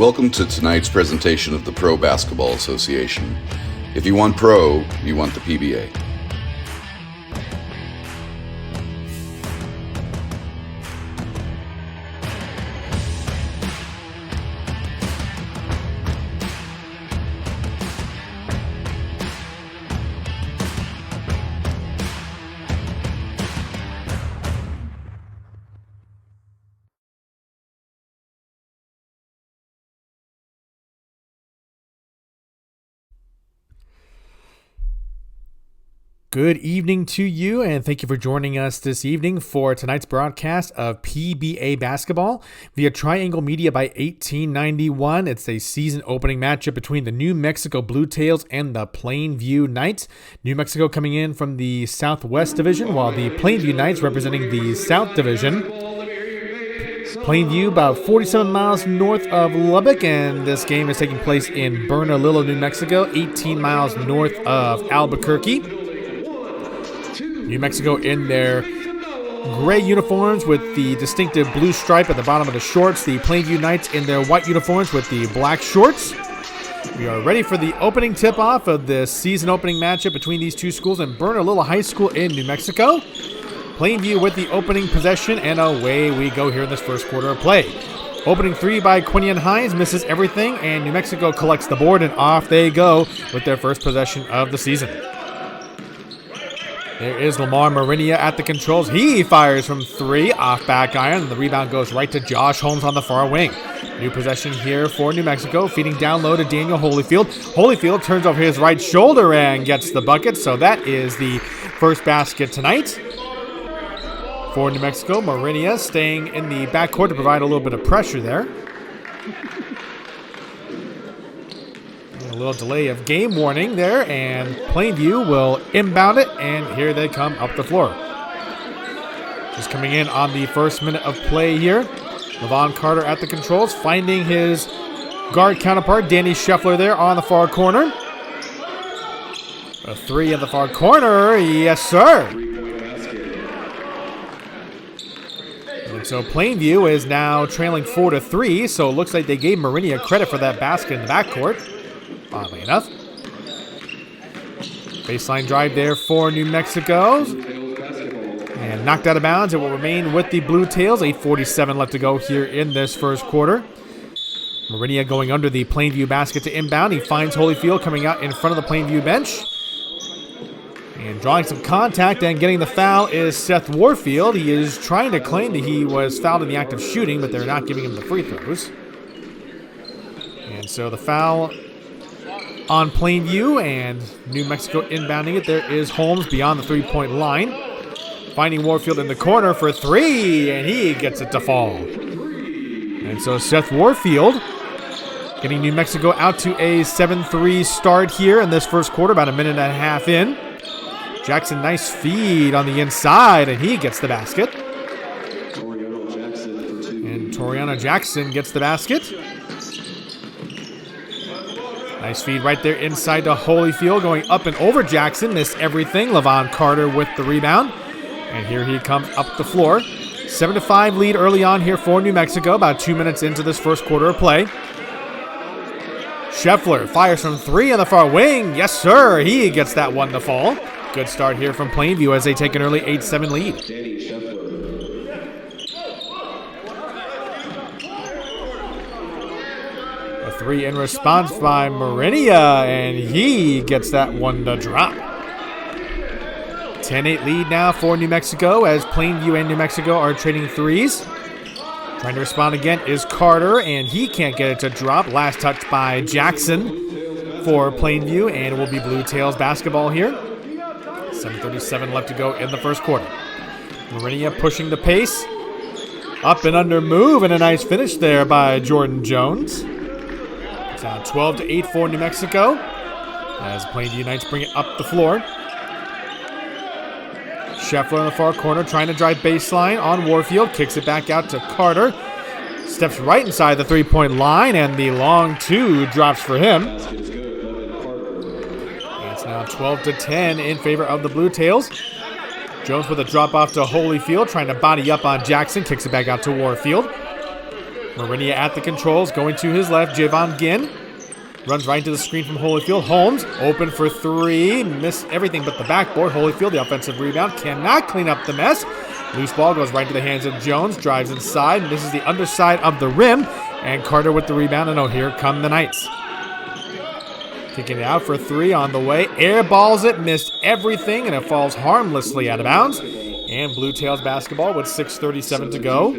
Welcome to tonight's presentation of the Pro Basketball Association. If you want pro, you want the PBA. Good evening to you, and thank you for joining us this evening for tonight's broadcast of PBA Basketball via Triangle Media by 1891. It's a season opening matchup between the New Mexico Bluetails and the Plainview Knights. New Mexico coming in from the Southwest Division, while the Plainview Knights representing the South Division. Plainview about 47 miles north of Lubbock, and this game is taking place in Bernalillo, New Mexico, 18 miles north of Albuquerque. New Mexico in their gray uniforms with the distinctive blue stripe at the bottom of the shorts. The Plainview Knights in their white uniforms with the black shorts. We are ready for the opening tip-off of the season opening matchup between these two schools in Bernalillo High School in New Mexico. Plainview with the opening possession, and away we go here in this first quarter of play. Opening three by Quenion Hines misses everything, and New Mexico collects the board, and off they go with their first possession of the season. There is Lamar Morinia at the controls. He fires from three off back iron. The rebound goes right to Josh Holmes on the far wing. New possession here for New Mexico. Feeding down low to Daniel Holyfield. Holyfield turns over his right shoulder and gets the bucket. So that is the first basket tonight for New Mexico. Morinia staying in the backcourt to provide a little bit of pressure there. A little delay of game warning there, and Plainview will inbound it, and here they come up the floor. Just coming in on the first minute of play here. Levon Carter at the controls, finding his guard counterpart, Danny Scheffler, there on the far corner. A three in the far corner, yes sir. And so Plainview is now trailing 4-3, so it looks like they gave Morinia credit for that basket in the backcourt. Oddly enough. Baseline drive there for New Mexico. And knocked out of bounds. It will remain with the Bluetails. 8:47 left to go here in this first quarter. Morinia going under the Plainview basket to inbound. He finds Holyfield coming out in front of the Plainview bench. And drawing some contact and getting the foul is Seth Warfield. He is trying to claim that he was fouled in the act of shooting, but they're not giving him the free throws. And so the foul on Plainview, and New Mexico inbounding it. There is Holmes beyond the three-point line. Finding Warfield in the corner for three, and he gets it to fall. And so Seth Warfield getting New Mexico out to a 7-3 start here in this first quarter, about a minute and a half in. Jackson, nice feed on the inside, and he gets the basket. And Toriano Jackson gets the basket. Nice feed right there inside to Holyfield, going up and over Jackson. Missed everything. Levon Carter with the rebound. And here he comes up the floor. 7-5 lead early on here for New Mexico, about 2 minutes into this first quarter of play. Scheffler fires from three on the far wing. Yes, sir. He gets that one to fall. Good start here from Plainview as they take an early 8-7 lead. Danny Scheffler. A three in response by Morinia, and he gets that one to drop. 10-8 lead now for New Mexico as Plainview and New Mexico are trading threes. Trying to respond again is Carter, and he can't get it to drop. Last touch by Jackson for Plainview, and it will be Bluetails basketball here. 7:37 left to go in the first quarter. Morinia pushing the pace. Up and under move, and a nice finish there by Jordan Jones. It's now 12-8 for New Mexico as Plainview Knights bring it up the floor. Scheffler in the far corner trying to drive baseline on Warfield. Kicks it back out to Carter. Steps right inside the three-point line, and the long two drops for him. And it's now 12-10 in favor of the Bluetails. Jones with a drop off to Holyfield, trying to body up on Jackson. Kicks it back out to Warfield. Morinia at the controls, going to his left. Javon Guinn runs right into the screen from Holyfield. Holmes open for three. Missed everything but the backboard. Holyfield, the offensive rebound, cannot clean up the mess. Loose ball goes right into the hands of Jones. Drives inside. Misses the underside of the rim. And Carter with the rebound. And here come the Knights. Kicking it out for three on the way. Airballs it. Missed everything. And it falls harmlessly out of bounds. And Bluetails basketball with 6:37 to go,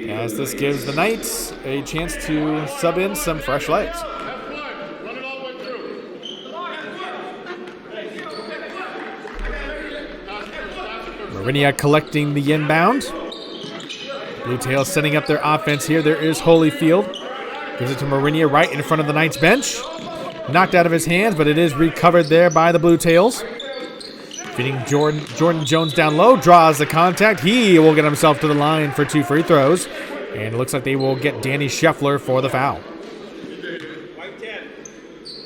as this gives the Knights a chance to sub in some fresh legs. Morinia collecting the inbound. Bluetails setting up their offense here. There is Holyfield. Gives it to Morinia right in front of the Knights bench. Knocked out of his hands, but it is recovered there by the Bluetails. Feeding Jordan Jones down low, draws the contact. He will get himself to the line for 2 free throws. And it looks like they will get Danny Scheffler for the foul.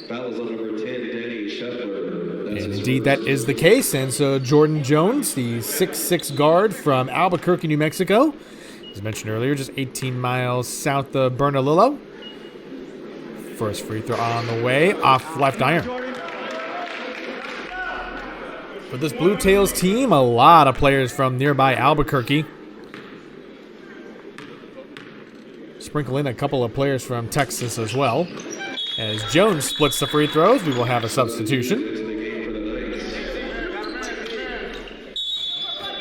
Foul's on number 10, Danny Scheffler. And indeed that is the case. And so Jordan Jones, the 6'6 guard from Albuquerque, New Mexico, as mentioned earlier, just 18 miles south of Bernalillo. First free throw on the way, off left iron. For this Bluetails team, a lot of players from nearby Albuquerque. Sprinkle in a couple of players from Texas as well. As Jones splits the free throws, we will have a substitution.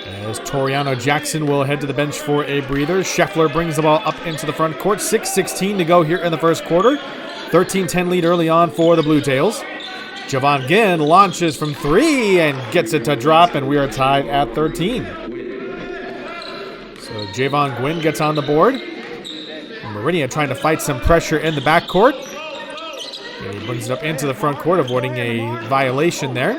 As Toriano Jackson will head to the bench for a breather. Scheffler brings the ball up into the front court. 6:16 to go here in the first quarter. 13-10 lead early on for the Bluetails. Javon Guinn launches from three and gets it to drop, and we are tied at 13. So Javon Guinn gets on the board. Morinia trying to fight some pressure in the backcourt. And he brings it up into the front court, avoiding a violation there.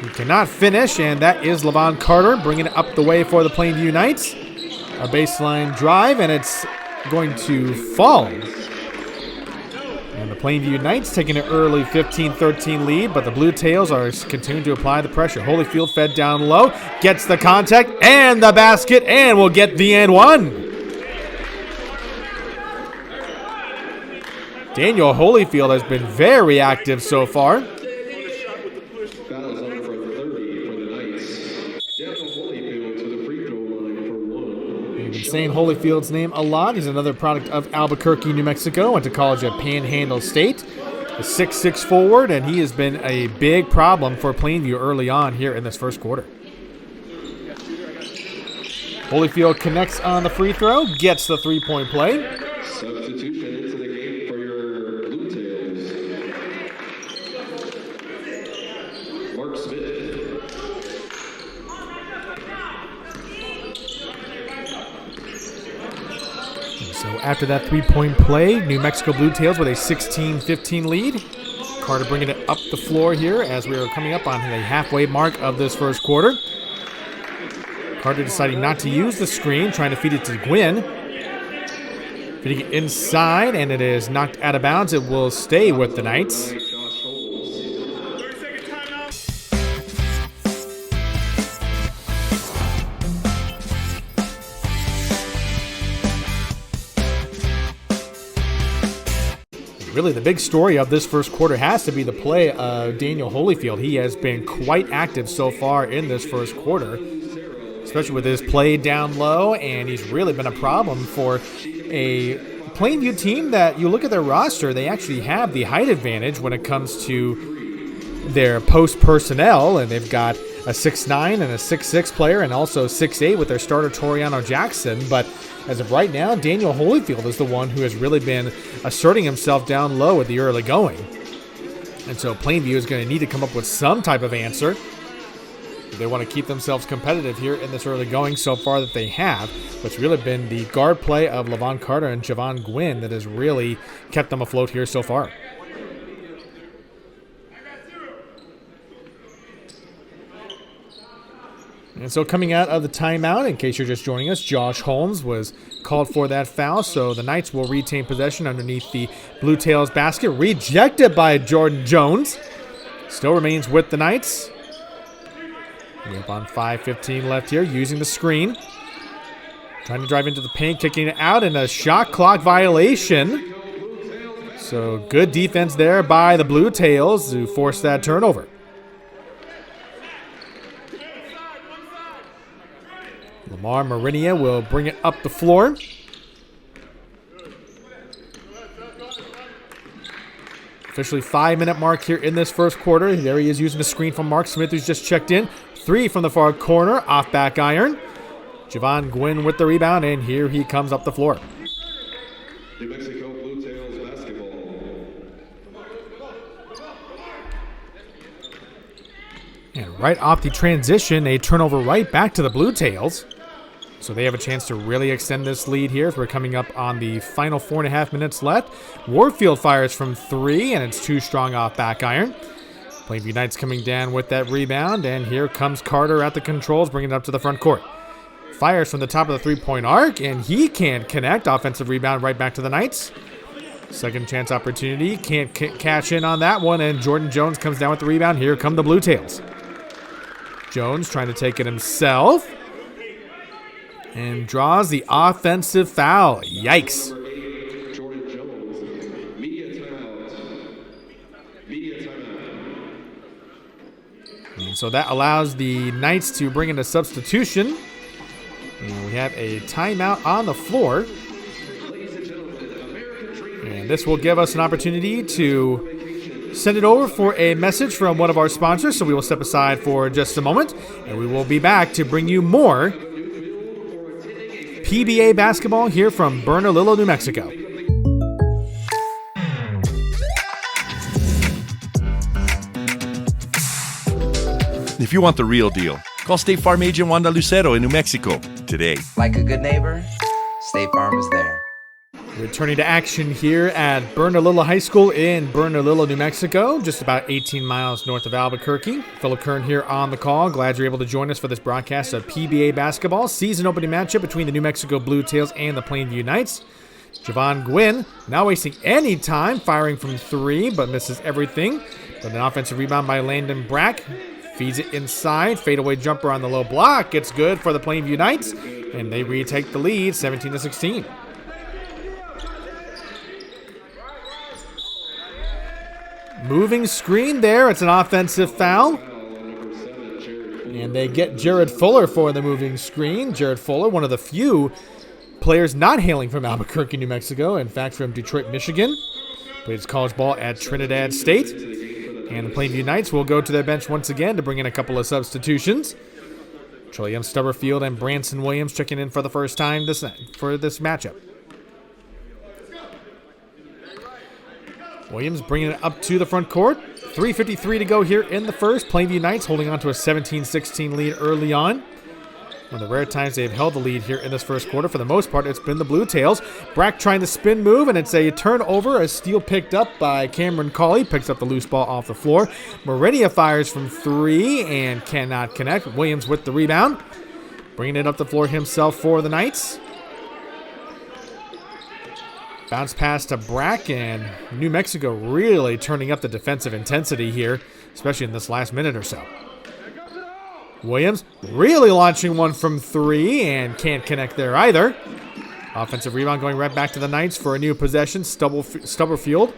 He cannot finish, and that is Levon Carter bringing it up the way for the Plainview Knights. A baseline drive, and it's going to fall. And the Plainview Knights taking an early 15-13 lead, but the Bluetails are continuing to apply the pressure. Holyfield fed down low, gets the contact and the basket, and will get the and one. Daniel Holyfield has been very active so far. Foul is on for 30 for the Knights. Daniel Holyfield to the free throw line for one. We've been saying Holyfield's name a lot. He's another product of Albuquerque, New Mexico. Went to college at Panhandle State. A 6'6 forward, and he has been a big problem for Plainview early on here in this first quarter. Holyfield connects on the free throw, gets the three-point play. Substitution into the game for your Bluetails. Mark Smith. So after that three-point play, New Mexico Bluetails with a 16-15 lead. Carter bringing it up the floor here as we are coming up on the halfway mark of this first quarter. Carter deciding not to use the screen, trying to feed it to Guinn. Feeding it inside, and it is knocked out of bounds. It will stay with the Knights. Josh Holmes. Really, the big story of this first quarter has to be the play of Daniel Holyfield. He has been quite active so far in this first quarter, especially with his play down low, and he's really been a problem for a Plainview team that you look at their roster, they actually have the height advantage when it comes to their post personnel, and they've got a 6'9 and a 6'6 player, and also 6'8 with their starter Toriano Jackson. But as of right now, Daniel Holyfield is the one who has really been asserting himself down low at the early going. And so Plainview is going to need to come up with some type of answer. They want to keep themselves competitive here in this early going so far that they have. But it's really been the guard play of Levon Carter and Javon Guinn that has really kept them afloat here so far. And so coming out of the timeout, in case you're just joining us, Josh Holmes was called for that foul. So the Knights will retain possession underneath the Bluetails basket. Rejected by Jordan Jones. Still remains with the Knights. We're up on 5:15 left here, using the screen. Trying to drive into the paint, kicking it out, and a shot clock violation. So good defense there by the Bluetails to force that turnover. Lamar Morinia will bring it up the floor. Officially 5-minute mark here in this first quarter. There he is using the screen from Mark Smith, who's just checked in. 3 from the far corner, off back iron. Javon Guinn with the rebound, and here he comes up the floor. New Mexico Bluetails basketball. And right off the transition, a turnover right back to the Bluetails. So they have a chance to really extend this lead here as we're coming up on the final 4.5 minutes left. Warfield fires from 3, and it's too strong off back iron. Plainview Knights coming down with that rebound, and here comes Carter at the controls, bringing it up to the front court. Fires from the top of the three-point arc, and he can't connect. Offensive rebound right back to the Knights. Second chance opportunity. Can't cash in on that one, and Jordan Jones comes down with the rebound. Here come the Bluetails. Jones trying to take it himself. And draws the offensive foul. Yikes. Jordan Jones. Media timeout. Media timeout. And so that allows the Knights to bring in a substitution. And we have a timeout on the floor. And this will give us an opportunity to send it over for a message from one of our sponsors. So we will step aside for just a moment. And we will be back to bring you more PBA basketball here from Bernalillo, New Mexico. If you want the real deal, call State Farm agent Wanda Lucero in New Mexico today. Like a good neighbor, State Farm is there. Returning to action here at Bernalillo High School in Bernalillo, New Mexico, just about 18 miles north of Albuquerque. Philip Kern here on the call. Glad you're able to join us for this broadcast of PBA basketball. Season opening matchup between the New Mexico Bluetails and the Plainview Knights. Javon Guinn not wasting any time, firing from 3, but misses everything. But an offensive rebound by Landon Brack. Feeds it inside. Fadeaway jumper on the low block. It's good for the Plainview Knights, and they retake the lead 17-16. Moving screen there. It's an offensive foul. And they get Jared Fuller for the moving screen. Jared Fuller, one of the few players not hailing from Albuquerque, New Mexico. In fact, from Detroit, Michigan. Played his college ball at Trinidad State. And the Plainview Knights will go to their bench once again to bring in a couple of substitutions. Trillium Stubberfield and Brancen Williams checking in for the first time for this matchup. Williams bringing it up to the front court. 3:53 to go here in the first. Plainview Knights holding on to a 17-16 lead early on. One of the rare times they've held the lead here in this first quarter. For the most part, it's been the Bluetails. Brack trying to spin move, and it's a turnover. A steal picked up by Cameron Cauley. Picks up the loose ball off the floor. Morinia fires from 3 and cannot connect. Williams with the rebound. Bringing it up the floor himself for the Knights. Bounce pass to Brack, and New Mexico really turning up the defensive intensity here, especially in this last minute or so. Williams really launching one from 3 and can't connect there either. Offensive rebound going right back to the Knights for a new possession. Stubberfield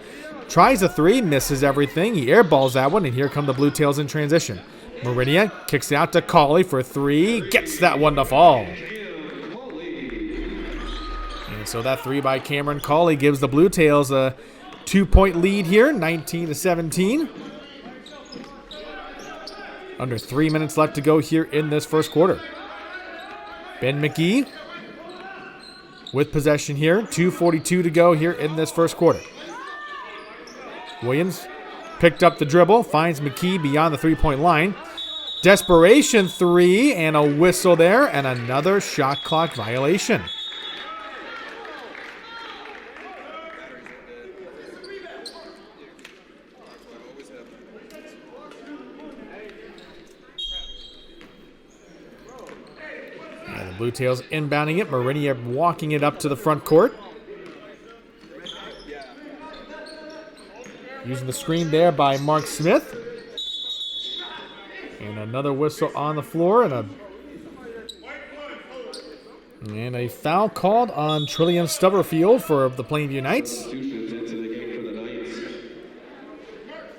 tries a 3, misses everything. He airballs that one, and here come the Bluetails in transition. Morinia kicks it out to Cauley for 3, gets that one to fall. And so that 3 by Cameron Cauley gives the Bluetails a 2-point lead here, 19-17. Under 3 minutes left to go here in this first quarter. Ben McGee with possession here. 2:42 to go here in this first quarter. Williams picked up the dribble, finds McGee beyond the three-point line. Desperation 3 and a whistle there, and another shot clock violation. Bluetails inbounding it. Morinia walking it up to the front court. Using the screen there by Mark Smith. And another whistle on the floor. And And a foul called on Trillium Stubberfield for the Plainview Knights.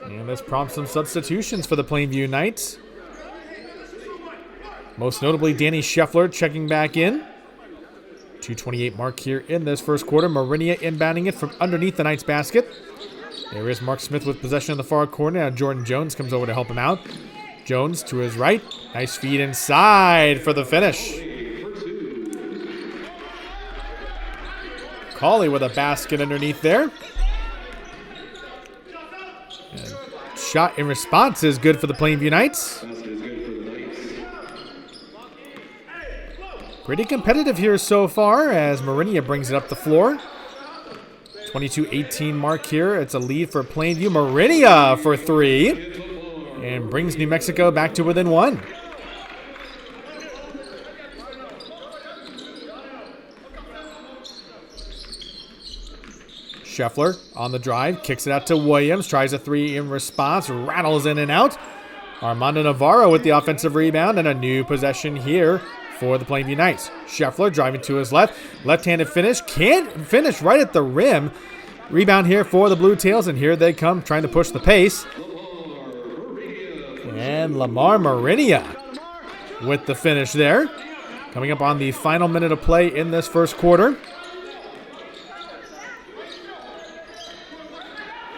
And this prompts some substitutions for the Plainview Knights. Most notably, Danny Scheffler checking back in. 2:28 mark here in this first quarter. Morinia inbounding it from underneath the Knights basket. There is Mark Smith with possession in the far corner. Now Jordan Jones comes over to help him out. Jones to his right. Nice feed inside for the finish. Cauley with a basket underneath there. And shot in response is good for the Plainview Knights. Pretty competitive here so far as Morinia brings it up the floor. 22-18 mark here. It's a lead for Plainview. Morinia for three. And brings New Mexico back to within one. Scheffler on the drive. Kicks it out to Williams. Tries a three in response. Rattles in and out. Armando Navarro with the offensive rebound. And a new possession here for the Plainview Knights. Scheffler driving to his left. Left-handed finish. Can't finish right at the rim. Rebound here for the Bluetails. And here they come trying to push the pace. And Lamar Morinia with the finish there. Coming up on the final minute of play in this first quarter.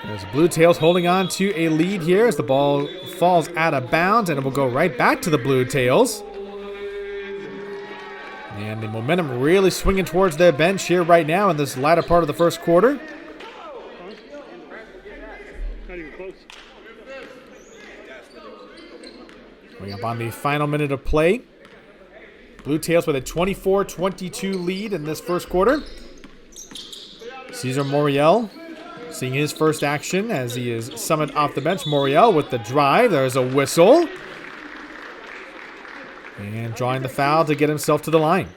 There's Bluetails holding on to a lead here as the ball falls out of bounds, and it will go right back to the Bluetails. And the momentum really swinging towards their bench here right now in this latter part of the first quarter. Not even close. Coming up on the final minute of play. Bluetails with a 24-22 lead in this first quarter. Cesar Moriel seeing his first action as he is summoned off the bench. Moriel with the drive. There's a whistle. And drawing the foul to get himself to the line.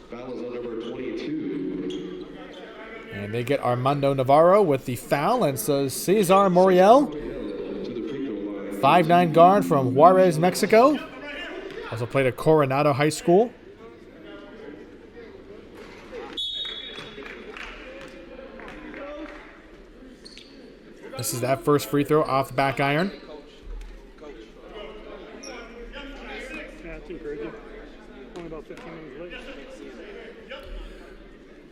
Foul is on number 22. And they get Armando Navarro with the foul. And so Cesar Moriel, 5'9" guard from Juarez, Mexico. Also played at Coronado High School. This is that first free throw off the back iron. Yeah, it's encouraging. Only about 15 minutes late.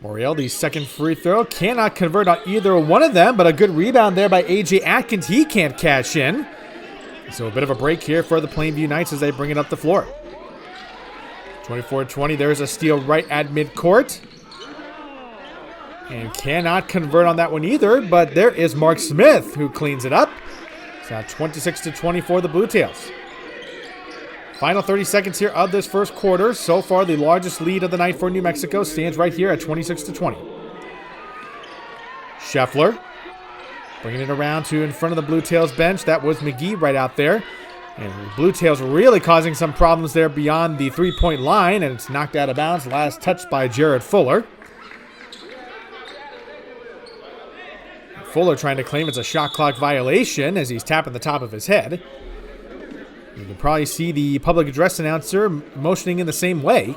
Moriel, the second free throw. Cannot convert on either one of them, but a good rebound there by AJ Adkins. He can't cash in. So a bit of a break here for the Plainview Knights as they bring it up the floor. 24-20. There's a steal right at midcourt. And cannot convert on that one either, but there is Mark Smith who cleans it up. It's now 26-20 for the Bluetails. Final 30 seconds here of this first quarter. So far, the largest lead of the night for New Mexico stands right here at 26-20. Scheffler bringing it around to in front of the Bluetails bench. That was McGee right out there. And the Bluetails really causing some problems there beyond the three-point line, and it's knocked out of bounds. Last touch by Jared Fuller. Fuller trying to claim it's a shot clock violation as he's tapping the top of his head. You can probably see the public address announcer motioning in the same way.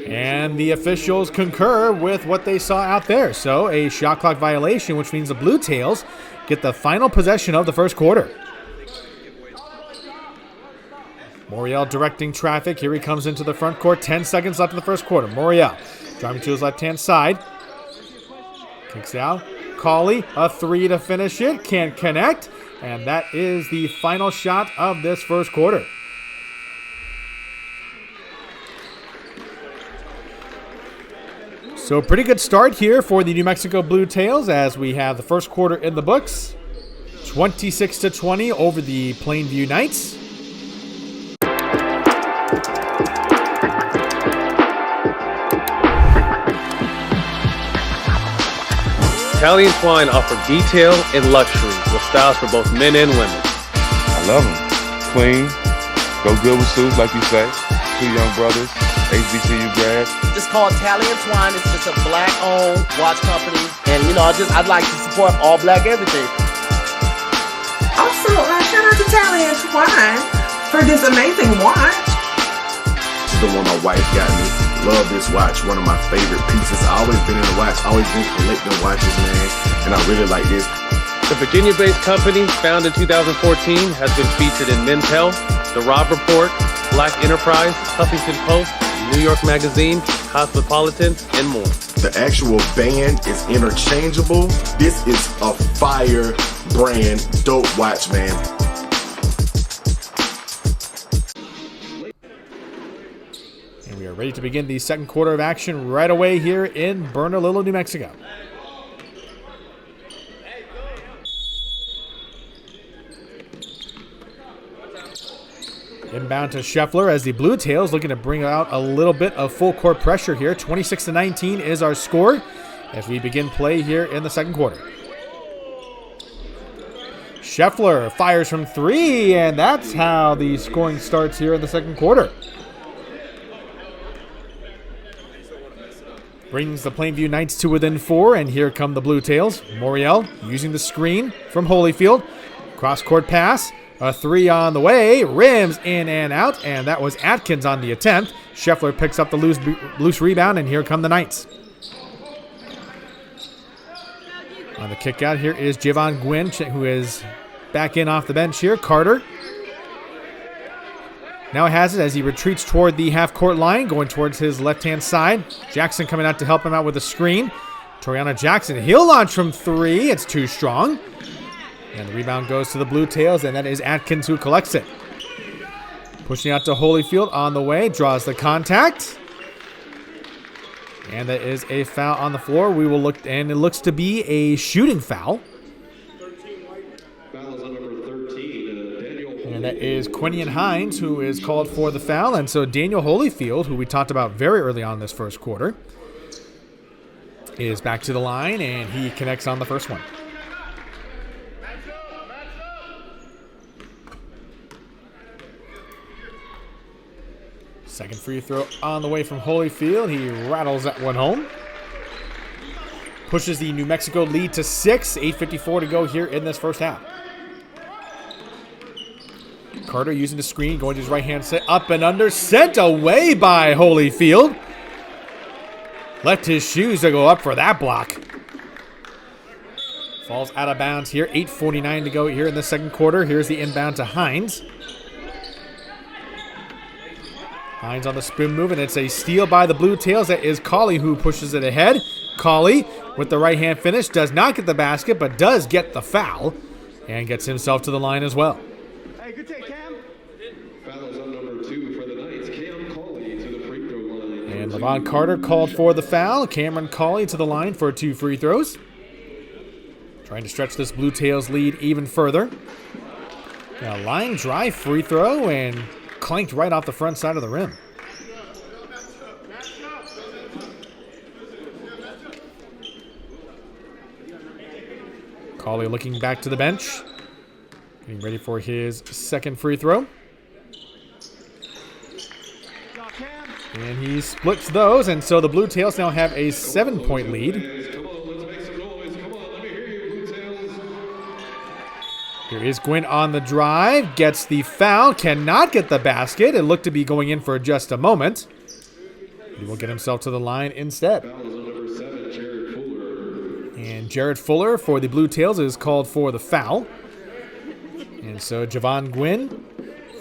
And the officials concur with what they saw out there. So a shot clock violation, which means the Bluetails get the final possession of the first quarter. Moriel directing traffic. Here he comes into the front court. 10 seconds left in the first quarter. Moriel driving to his left-hand side. Kicks out. Cauley, a three to finish it. Can't connect. And that is the final shot of this first quarter. So pretty good start here for the New Mexico Bluetails as we have the first quarter in the books. 26-20 over the Plainview Knights. Italian Twine offer detail and luxury with styles for both men and women. I love them. Clean, go good with suits, like you say. Two young brothers, HBCU grads. It's called Italian Twine. It's just a black-owned watch company, and I'd like to support all black everything. Also, shout out to Italian Twine. for this amazing watch. This is the one my wife got me. Love this watch, one of my favorite pieces. I always been in the watch, always been collecting watches, man. And I really like this. The Virginia-based company, founded in 2014, has been featured in Men's Health, The Rob Report, Black Enterprise, Huffington Post, New York Magazine, Cosmopolitan, and more. The actual band is interchangeable. This is a fire brand, dope watch, man. And we are ready to begin the second quarter of action right away here in Bernalillo, New Mexico. Inbound to Scheffler as the Bluetails looking to bring out a little bit of full court pressure here. 26-19 is our score as we begin play here in the second quarter. Scheffler fires from three, and that's how the scoring starts here in the second quarter. Brings the Plainview Knights to within 4, and here come the Bluetails. Moriel using the screen from Holyfield. Cross-court pass. A three on the way, rims in and out, and that was Atkins on the attempt. Scheffler picks up the loose rebound, and here come the Knights. On the kick out, here is Javon Guinn, who is back in off the bench here. Carter now has it as he retreats toward the half-court line, going towards his left-hand side. Jackson coming out to help him out with the screen. Toriano Jackson, he'll launch from three. It's too strong. And the rebound goes to the Bluetails, and that is Atkins who collects it. Pushing out to Holyfield on the way, draws the contact. And that is a foul on the floor. We will look, and it looks to be a shooting foul. And that is Quenion Hines who is called for the foul. And so Daniel Holyfield, who we talked about very early on this first quarter, is back to the line, and he connects on the first one. Second free throw on the way from Holyfield. He rattles that one home. Pushes the New Mexico lead to 6. 8:54 to go here in this first half. Carter using the screen, going to his right-hand side. Up and under. Sent away by Holyfield. Left his shoes to go up for that block. Falls out of bounds here. 8:49 to go here in the second quarter. Here's the inbound to Hines. Hines on the spin move, and it's a steal by the Bluetails. That is Cauley who pushes it ahead. Cauley with the right-hand finish does not get the basket, but does get the foul and gets himself to the line as well. Hey, good take, Cam. Fouls on number 2 for the Knights. Cam Cauley to the free throw line. And Levon Carter called for the foul. Cameron Cauley to the line for 2 free throws. Trying to stretch this Bluetails lead even further. Now line drive free throw and clanked right off the front side of the rim. Cauley looking back to the bench. Getting ready for his second free throw. And he splits those, and so the Bluetails now have a 7-point lead. Here is Guinn on the drive, gets the foul, cannot get the basket. It looked to be going in for just a moment. He will get himself to the line instead. And Jared Fuller for the Bluetails is called for the foul. And so Javon Guinn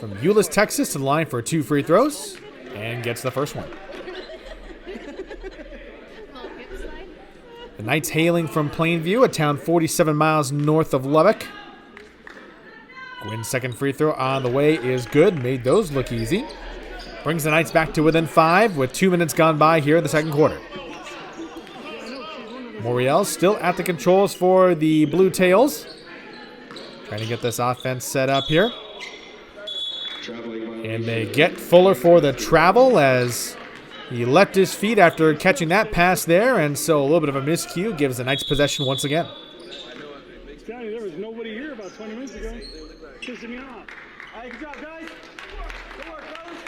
from Euless, Texas to the line for 2 free throws and gets the first one. The Knights hailing from Plainview, a town 47 miles north of Lubbock. Guinn's second free throw on the way is good. Made those look easy. Brings the Knights back to within 5 with 2 minutes gone by here in the second quarter. Moriel still at the controls for the Bluetails. Trying to get this offense set up here. And they get Fuller for the travel as he left his feet after catching that pass there. And so a little bit of a miscue gives the Knights possession once again. Scotty, there was nobody here about 20 minutes ago. Pissing me off. Hey, good job, guys. Good work, fellas.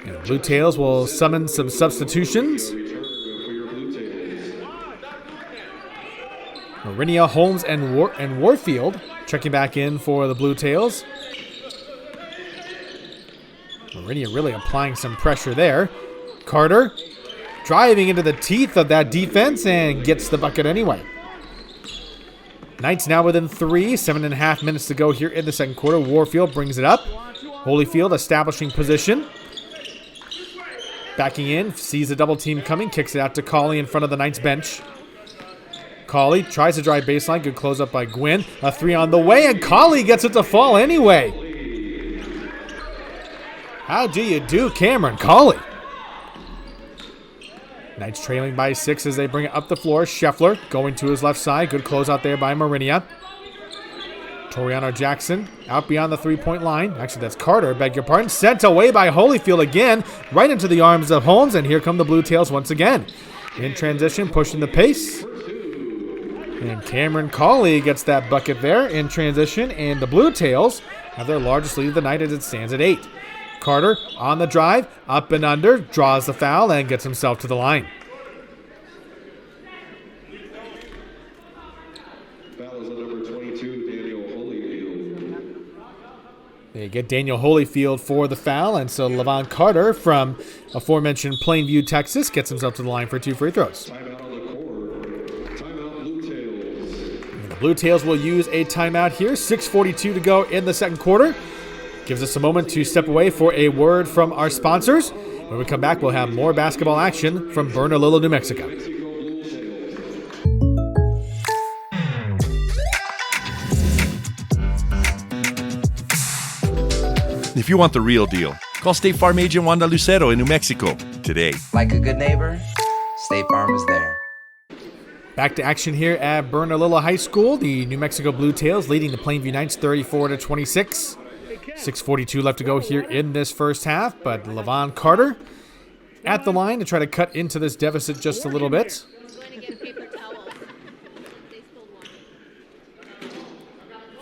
And the Bluetails will summon some substitutions. Morinia, Holmes, and Warfield checking back in for the Bluetails. Morinia really applying some pressure there. Carter driving into the teeth of that defense and gets the bucket anyway. Knights now within 3, 7.5 minutes to go here in the second quarter. Warfield brings it up. Holyfield establishing position. Backing in, sees a double team coming, kicks it out to Cauley in front of the Knights bench. Cauley tries to drive baseline, good close up by Guinn. A 3 on the way, and Cauley gets it to fall anyway. How do you do, Cameron Cauley? Knights trailing by 6 as they bring it up the floor. Scheffler going to his left side. Good close out there by Morinia. Toriano Jackson out beyond the three-point line. Actually, that's Carter, beg your pardon. Sent away by Holyfield again, right into the arms of Holmes, and here come the Bluetails once again. In transition, pushing the pace. And Cameron Cauley gets that bucket there in transition, and the Bluetails have their largest lead of the night as it stands at 8. Carter on the drive, up and under, draws the foul, and gets himself to the line. Foul is on number 22, Daniel Holyfield. They get Daniel Holyfield for the foul, and so Levon Carter from aforementioned Plainview, Texas, gets himself to the line for 2 free throws. Timeout on the court. Timeout Bluetails. And the Bluetails will use a timeout here. 6:42 to go in the second quarter. Gives us a moment to step away for a word from our sponsors. When we come back, we'll have more basketball action from Bernalillo, New Mexico. If you want the real deal, call State Farm agent Wanda Lucero in New Mexico today. Like a good neighbor, State Farm is there. Back to action here at Bernalillo High School. The New Mexico Bluetails leading the Plainview Knights 34-26. 6:42 left to go here in this first half, but Levon Carter at the line to try to cut into this deficit just a little bit.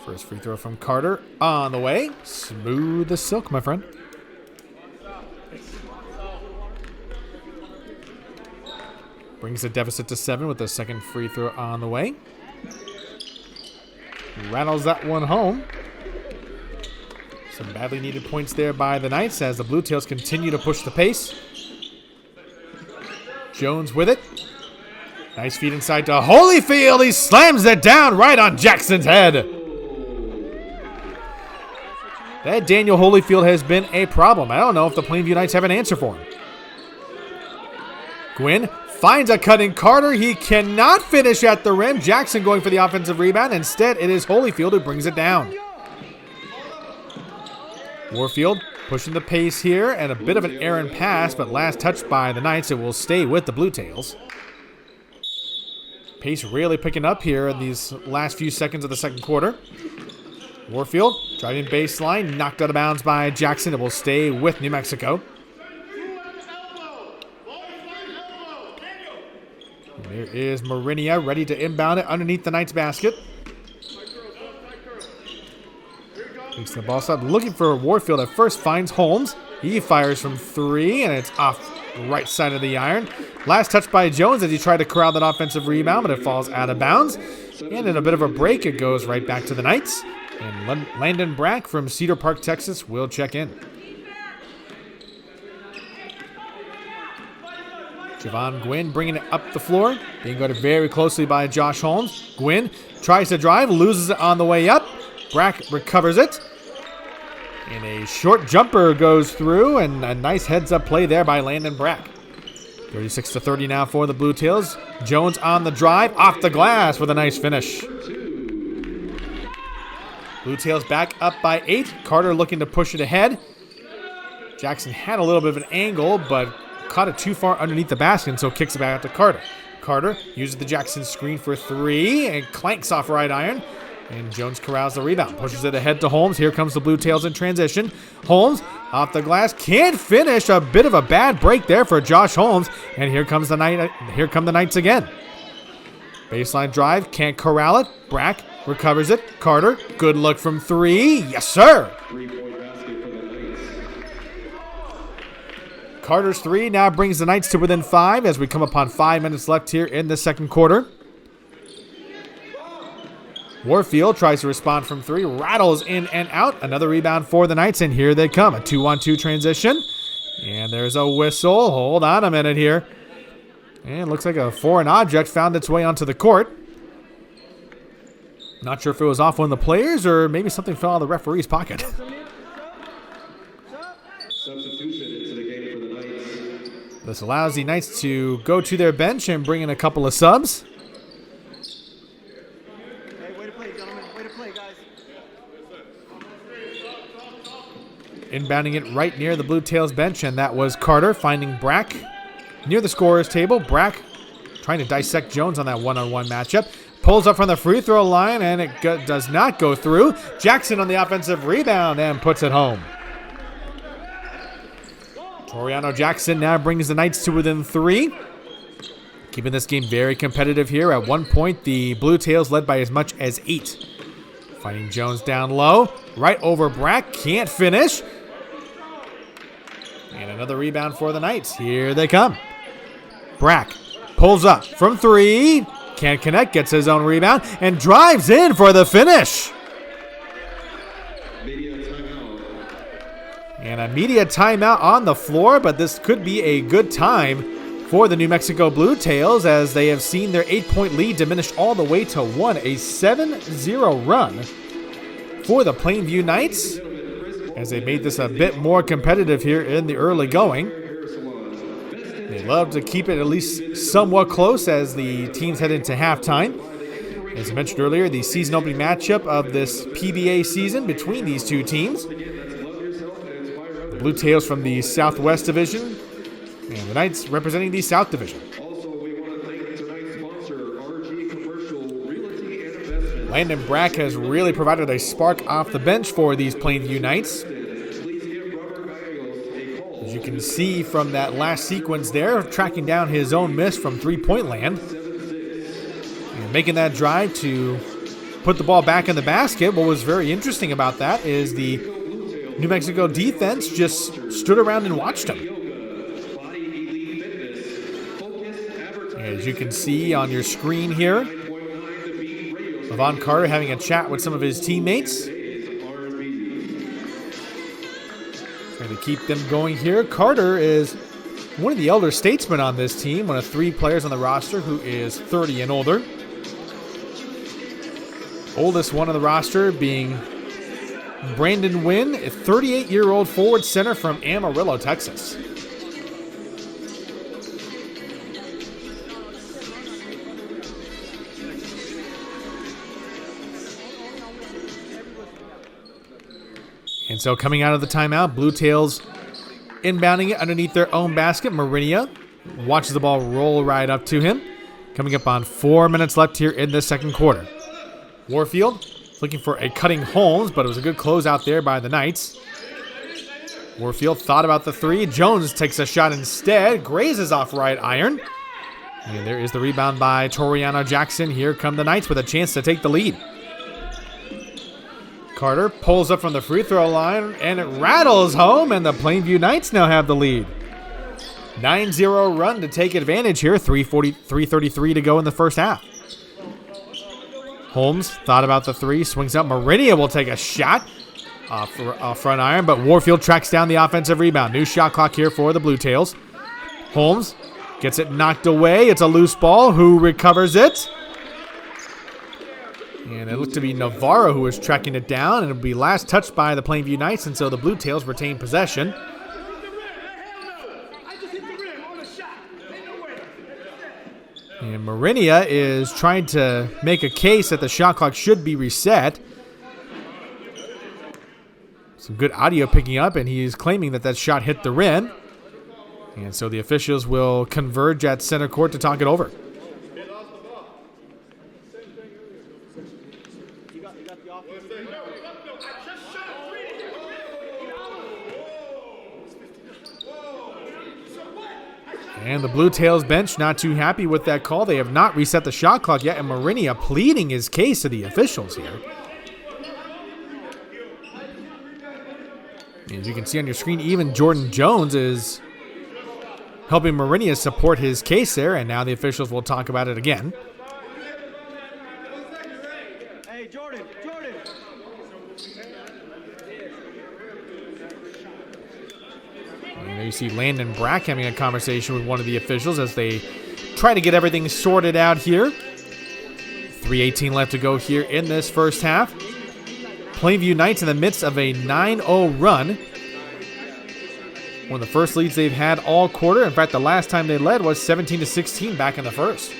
First free throw from Carter on the way. Smooth as silk, my friend. Brings the deficit to 7 with the second free throw on the way. Rattles that one home. Some badly needed points there by the Knights as the Bluetails continue to push the pace. Jones with it. Nice feed inside to Holyfield. He slams it down right on Jackson's head. That Daniel Holyfield has been a problem. I don't know if the Plainview Knights have an answer for him. Guinn finds a cut in Carter. He cannot finish at the rim. Jackson going for the offensive rebound. Instead, it is Holyfield who brings it down. Warfield pushing the pace here, and a bit of an errant pass, but last touched by the Knights. It will stay with the Bluetails. Pace really picking up here in these last few seconds of the second quarter. Warfield driving baseline, knocked out of bounds by Jackson. It will stay with New Mexico. There is Morinia ready to inbound it underneath the Knights basket. Takes the ball stop, looking for Warfield at first, finds Holmes. He fires from 3, and it's off the right side of the iron. Last touch by Jones as he tried to corral that offensive rebound, but it falls out of bounds. And in a bit of a break, it goes right back to the Knights. And Landon Brack from Cedar Park, Texas, will check in. Javon Guinn bringing it up the floor, being guarded very closely by Josh Holmes. Guinn tries to drive, loses it on the way up. Brack recovers it. And a short jumper goes through, and a nice heads-up play there by Landon Brack. 36-30 now for the Bluetails. Jones on the drive, off the glass with a nice finish. Bluetails back up by 8. Carter looking to push it ahead. Jackson had a little bit of an angle, but caught it too far underneath the basket, and so kicks it back out to Carter. Carter uses the Jackson screen for 3 and clanks off right iron. And Jones corrals the rebound, pushes it ahead to Holmes. Here comes the Bluetails in transition. Holmes off the glass, can't finish. A bit of a bad break there for Josh Holmes. And here come the Knights again. Baseline drive, can't corral it. Brack recovers it. Carter, good look from 3. Yes, sir. 3-point basket for the Knights. Carter's 3 now brings the Knights to within 5 as we come upon 5 minutes left here in the second quarter. Warfield tries to respond from 3, rattles in and out. Another rebound for the Knights, and here they come. A 2-on-2 transition. And there's a whistle. Hold on a minute here. And it looks like a foreign object found its way onto the court. Not sure if it was off one of the players or maybe something fell out of the referee's pocket. Substitution into the game for the Knights. This allows the Knights to go to their bench and bring in a couple of subs. Hey, way to play, gentlemen. Way to play, guys. Inbounding it right near the Bluetails bench, and that was Carter finding Brack near the scorer's table. Brack trying to dissect Jones on that one-on-one matchup. Pulls up from the free throw line, and it does not go through. Jackson on the offensive rebound and puts it home. Toriano Jackson now brings the Knights to within 3. Keeping this game very competitive here. At one point, the Bluetails led by as much as 8. Fighting Jones down low. Right over Brack. Can't finish. And another rebound for the Knights. Here they come. Brack pulls up from 3. Can't connect. Gets his own rebound. And drives in for the finish. And a media timeout on the floor, but this could be a good time for the New Mexico Bluetails as they have seen their 8-point lead diminish all the way to 1. A 7-0 run for the Plainview Knights as they made this a bit more competitive here in the early going. They love to keep it at least somewhat close as the teams head into halftime. As I mentioned earlier, the season opening matchup of this PBA season between these two teams. The Bluetails from the Southwest Division and the Knights representing the South Division. Also, we want to thank tonight's sponsor, RG Commercial Realty and Investment. Landon Brack has really provided a spark off the bench for these Plainview Knights. Please give Robert Gallegos a call. As you can see from that last sequence there, tracking down his own miss from three-point land. And making that drive to put the ball back in the basket. What was very interesting about that is the New Mexico defense just stood around and watched him. As you can see on your screen here, Levon Carter having a chat with some of his teammates. Trying to keep them going here. Carter is one of the elder statesmen on this team, one of 3 players on the roster who is 30 and older. Oldest one on the roster being Brandon Wynn, a 38-year-old forward center from Amarillo, Texas. And so coming out of the timeout, Bluetails inbounding it underneath their own basket. Morinia watches the ball roll right up to him. Coming up on 4 minutes left here in the second quarter. Warfield looking for a cutting Holmes, but it was a good close out there by the Knights. Warfield thought about the 3. Jones takes a shot instead. Grazes off right iron. And there is the rebound by Toriano Jackson. Here come the Knights with a chance to take the lead. Carter pulls up from the free throw line, and it rattles home, and the Plainview Knights now have the lead. 9-0 run to take advantage here. 3:33 to go in the first half. Holmes thought about the 3, swings up. Morinia will take a shot off front iron, but Warfield tracks down the offensive rebound. New shot clock here for the Bluetails. Holmes gets it knocked away. It's a loose ball. Who recovers it? And it looked to be Navarro who was tracking it down, and it will be last touched by the Plainview Knights, and so the Bluetails retain possession. And Morinia is trying to make a case that the shot clock should be reset. Some good audio picking up, and he's claiming that that shot hit the rim. And so the officials will converge at center court to talk it over. And the Bluetails bench not too happy with that call. They have not reset the shot clock yet, and Morinia pleading his case to the officials here. As you can see on your screen, even Jordan Jones is helping Morinia support his case there, and now the officials will talk about it again. Hey, Hey, Jordan. And there you see Landon Brack having a conversation with one of the officials as they try to get everything sorted out here. 3:18 left to go here in this first half. Plainview Knights in the midst of a 9-0 run. One of the first leads they've had all quarter. In fact, the last time they led was 17-16 back in the first.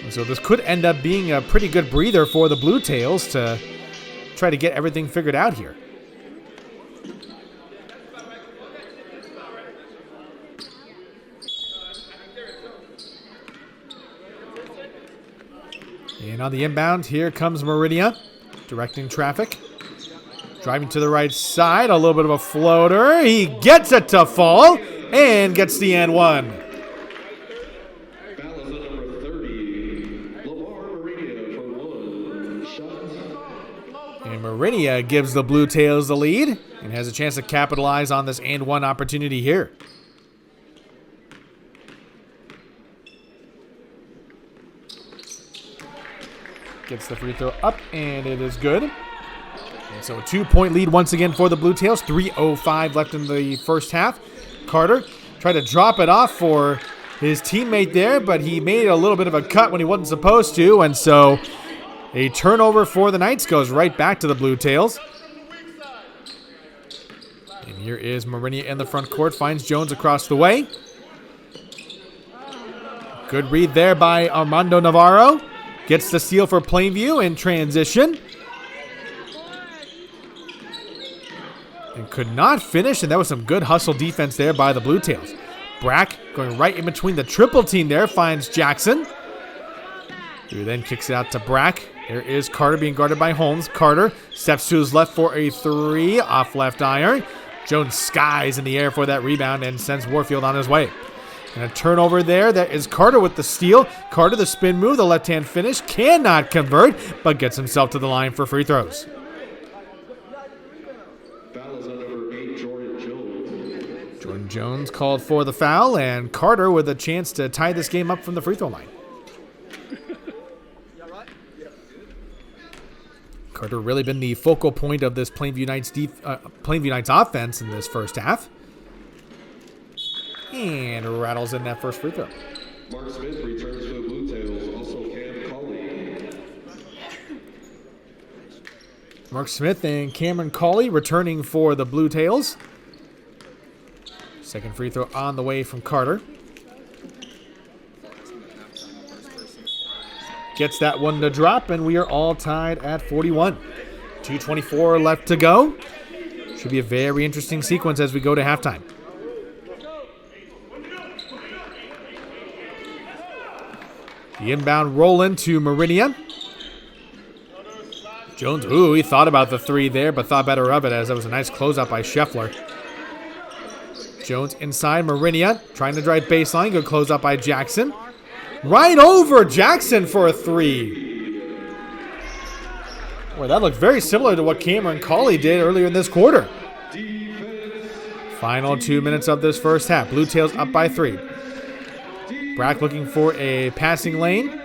And so this could end up being a pretty good breather for the Bluetails to try to get everything figured out here. And on the inbound, here comes Morinia, directing traffic. Driving to the right side, a little bit of a floater. He gets it to fall and gets the and one. Foul is on number 30, Lamar Morinia for one shot. And Morinia gives the Bluetails the lead and has a chance to capitalize on this and one opportunity here. Gets the free throw up, and it is good. And so a 2-point lead once again for the Bluetails. 3:05 left in the first half. Carter tried to drop it off for his teammate there, but he made a little bit of a cut when he wasn't supposed to, and so a turnover for the Knights goes right back to the Bluetails. And here is Morinia in the front court, finds Jones across the way. Good read there by Armando Navarro. Gets the steal for Plainview in transition. And could not finish, and that was some good hustle defense there by the Bluetails. Brack going right in between the triple team there, finds Jackson. Who then kicks it out to Brack. There is Carter being guarded by Holmes. Carter steps to his left for a three, off left iron. Jones skies in the air for that rebound and sends Warfield on his way. And a turnover there. That is Carter with the steal. Carter, the spin move, the left-hand finish. Cannot convert, but gets himself to the line for free throws. Foul is on number 8, Jordan Jones. Jordan Jones called for the foul, and Carter with a chance to tie this game up from the free throw line. Carter really been the focal point of this Plainview Knights offense in this first half. And rattles in that first free throw. Mark Smith returns for the Bluetails, also Cameron Cauley. Mark Smith and Cameron Cauley returning for the Bluetails. Second free throw on the way from Carter. Gets that one to drop, and we are all tied at 41. 2:24 left to go. Should be a very interesting sequence as we go to halftime. The inbound roll into Morinia. Jones, he thought about the three there, but thought better of it as that was a nice closeout by Scheffler. Jones inside, Morinia trying to drive baseline. Good closeout by Jackson. Right over Jackson for a three. Boy, that looked very similar to what Cameron Cauley did earlier in this quarter. Final 2 minutes of this first half. Bluetails up by 3. Brack looking for a passing lane.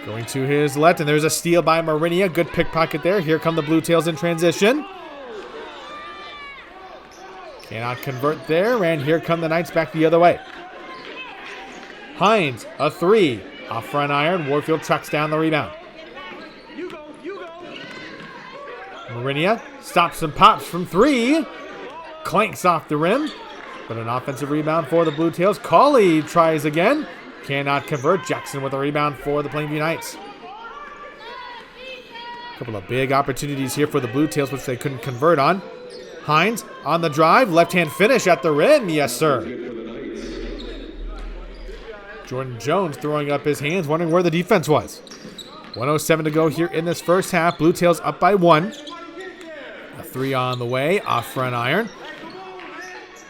Going to his left, and there's a steal by Morinia. Good pickpocket there. Here come the Bluetails in transition. Cannot convert there, and here come the Knights back the other way. Hines, a three. Off front iron. Warfield tracks down the rebound. Morinia stops and pops from three. Clanks off the rim. But an offensive rebound for the Bluetails. Cauley tries again. Cannot convert. Jackson with a rebound for the Plainview Knights. A couple of big opportunities here for the Bluetails, which they couldn't convert on. Hines on the drive. Left-hand finish at the rim. Yes, sir. Jordan Jones throwing up his hands, wondering where the defense was. 1:07 to go here in this first half. Bluetails up by 1. A three on the way. Off front iron.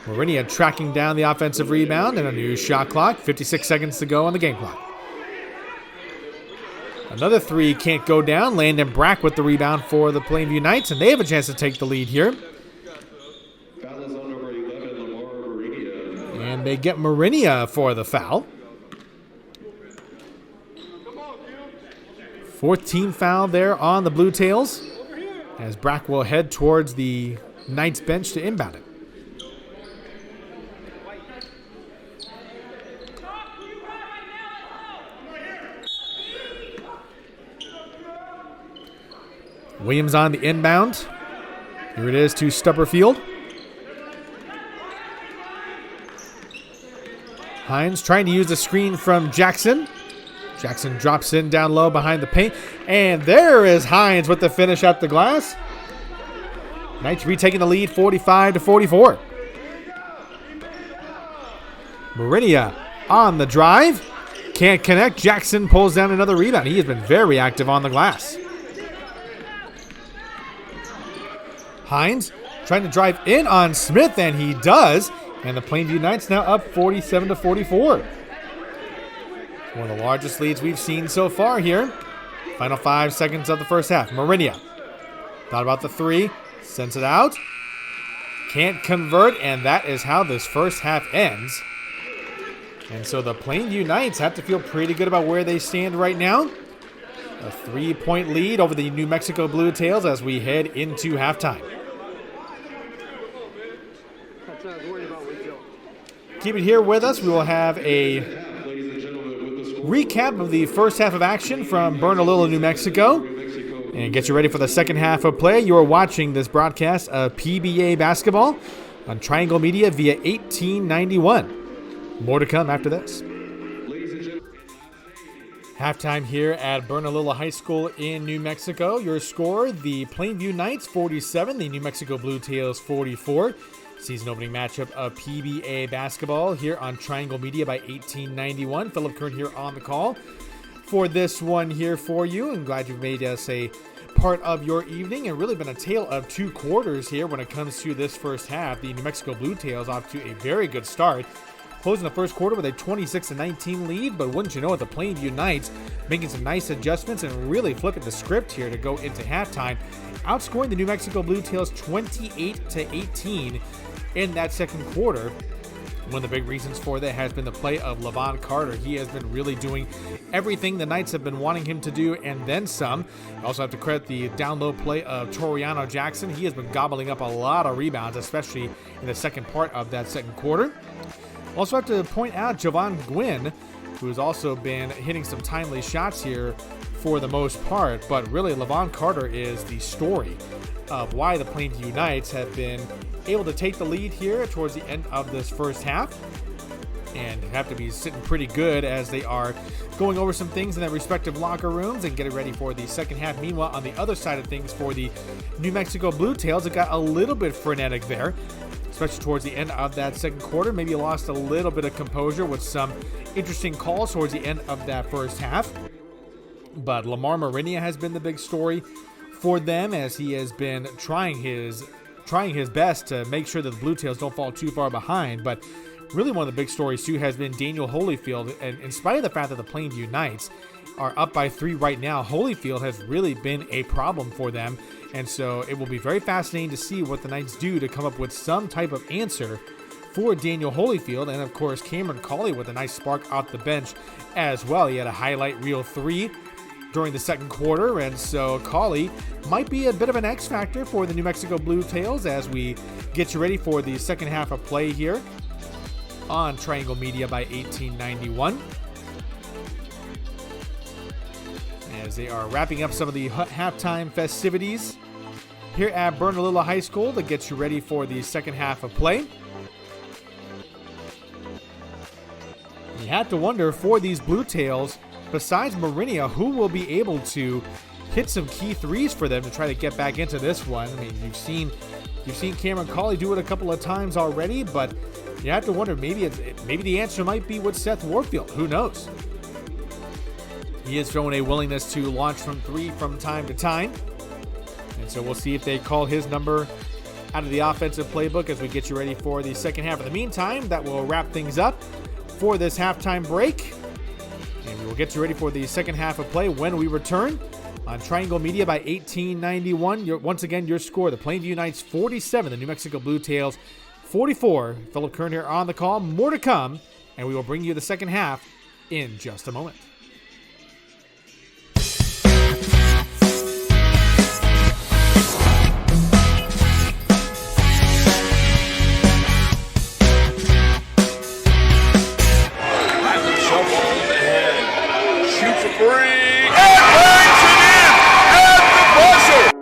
Morinia tracking down the offensive rebound and a new shot clock. 56 seconds to go on the game clock. Another three can't go down. Landon Brack with the rebound for the Plainview Knights, and they have a chance to take the lead here. Foul is on number 11, Lamar Morinia. And they get Morinia for the foul. Fourth team foul there on the Bluetails, as Brack will head towards the Knights bench to inbound it. Williams on the inbound. Here it is to Stubberfield. Hines trying to use the screen from Jackson. Jackson drops in down low behind the paint. And there is Hines with the finish at the glass. Knights retaking the lead 45-44. Morinia on the drive. Can't connect. Jackson pulls down another rebound. He has been very active on the glass. Hines trying to drive in on Smith, and he does. And the Plainview Knights now up 47-44. One of the largest leads we've seen so far here. Final 5 seconds of the first half. Morinia thought about the three, sends it out. Can't convert, and that is how this first half ends. And so the Plainview Knights have to feel pretty good about where they stand right now. A 3-point lead over the New Mexico Bluetails as we head into halftime. Keep it here with us. We will have a recap of the first half of action from Bernalillo, New Mexico, and get you ready for the second half of play. You are watching this broadcast of PBA basketball on Triangle Media via 1891. More to come after this. Halftime here at Bernalillo High School in New Mexico. Your score, the Plainview Knights 47, the New Mexico Bluetails 44. Season opening matchup of PBA basketball here on Triangle Media by 1891. Philip Kern here on the call for this one here for you. I'm glad you've made us a part of your evening, and really been a tale of two quarters here when it comes to this first half. The New Mexico Bluetails off to a very good start, closing the first quarter with a 26-19 lead, but wouldn't you know it, the Plainview Knights making some nice adjustments and really flipping the script here to go into halftime, outscoring the New Mexico Bluetails 28-18 in that second quarter. One of the big reasons for that has been the play of Levon Carter. He has been really doing everything the Knights have been wanting him to do, and then some. I also have to credit the down low play of Toriano Jackson. He has been gobbling up a lot of rebounds, especially in the second part of that second quarter. Also have to point out Javon Guinn, who has also been hitting some timely shots here for the most part, but really Levon Carter is the story of why the Plainview Knights have been able to take the lead here towards the end of this first half, and have to be sitting pretty good as they are going over some things in their respective locker rooms and getting ready for the second half. Meanwhile, on the other side of things for the New Mexico Bluetails, it got a little bit frenetic there, especially towards the end of that second quarter. Maybe lost a little bit of composure with some interesting calls towards the end of that first half. But Lamar Morinia has been the big story for them, as he has been trying his best to make sure that the Bluetails don't fall too far behind. But really one of the big stories too has been Daniel Holyfield, and in spite of the fact that the Plainview Knights are up by 3 right now, Holyfield has really been a problem for them, and so it will be very fascinating to see what the Knights do to come up with some type of answer for Daniel Holyfield. And of course Cameron Cauley with a nice spark off the bench as well. He had a highlight reel 3 during the second quarter, and so Cauley might be a bit of an X factor for the New Mexico Bluetails as we get you ready for the second half of play here on Triangle Media by 1891. As they are wrapping up some of the halftime festivities here at Bernalillo High School to get you ready for the second half of play. You have to wonder for these Bluetails, besides Morinia, who will be able to hit some key threes for them to try to get back into this one. I mean, you've seen Cameron Cauley do it a couple of times already, but you have to wonder, maybe the answer might be with Seth Warfield. Who knows? He has shown a willingness to launch from 3 from time to time, and so we'll see if they call his number out of the offensive playbook as we get you ready for the second half. In the meantime, that will wrap things up for this halftime break, and we will get you ready for the second half of play when we return on Triangle Media by 1891. Once again, your score, the Plainview Knights 47, the New Mexico Bluetails 44. Philip Kern here on the call. More to come, and we will bring you the second half in just a moment. shoots a three, and bangs it in at the buzzer.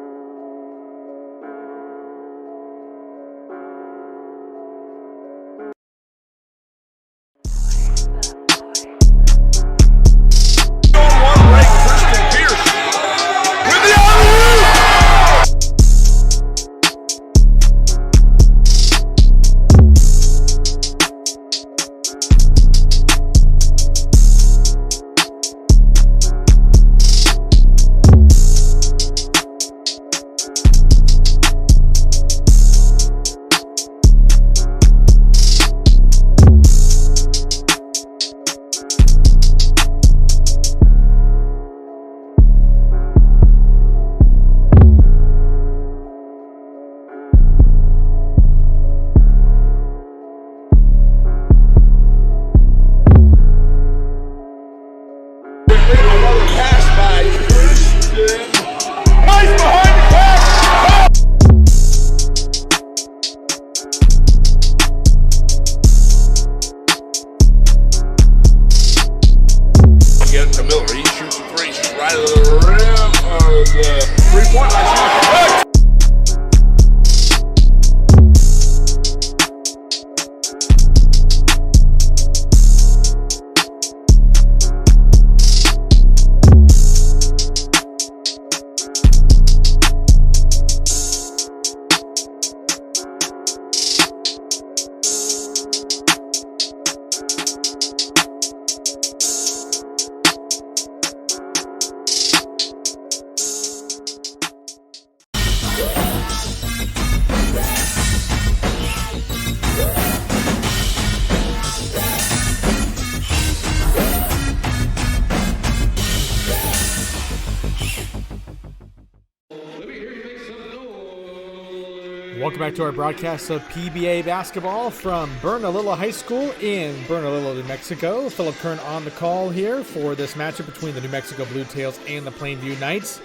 Welcome back to our broadcast of PBA basketball from Bernalillo High School in Bernalillo, New Mexico. Philip Kern on the call here for this matchup between the New Mexico Bluetails and the Plainview Knights.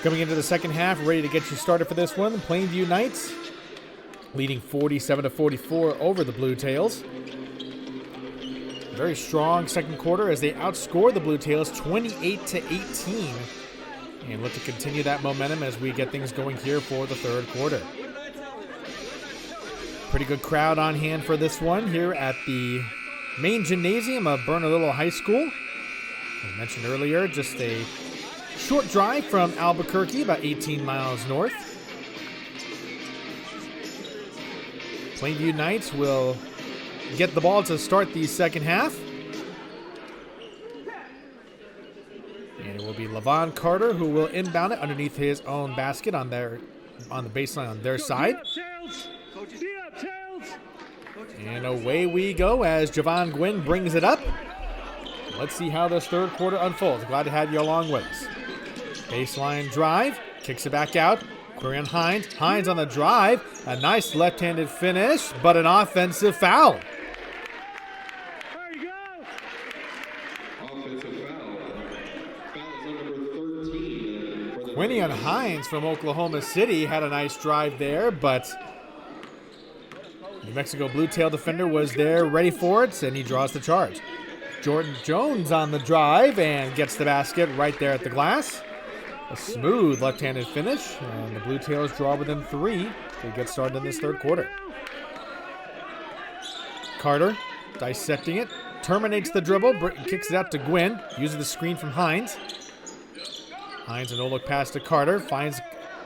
Coming into the second half, ready to get you started for this one. The Plainview Knights leading 47-44 over the Bluetails. Very strong second quarter as they outscore the Bluetails 28-18. And look to continue that momentum as we get things going here for the third quarter. Pretty good crowd on hand for this one here at the main gymnasium of Bernalillo High School. As mentioned earlier, just a short drive from Albuquerque, about 18 miles north. Plainview Knights will get the ball to start the second half. And it will be Levon Carter who will inbound it underneath his own basket on the baseline on their side. And away we go as Javon Guinn brings it up. Let's see how this third quarter unfolds. Glad to have you along with us. Baseline drive, kicks it back out. Quenion Hines. Hines on the drive. A nice left-handed finish, but an offensive foul. There you go. Offensive foul. Foul is number 13. Quenion Hines from Oklahoma City had a nice drive there, but New Mexico Bluetail defender was there ready for it, and he draws the charge. Jordan Jones on the drive and gets the basket right there at the glass. A smooth left-handed finish, and the Bluetails draw within 3 to get started in this third quarter. Carter dissecting it, terminates the dribble, kicks it out to Guinn, uses the screen from Hines. Hines, a no-look pass to Carter, finds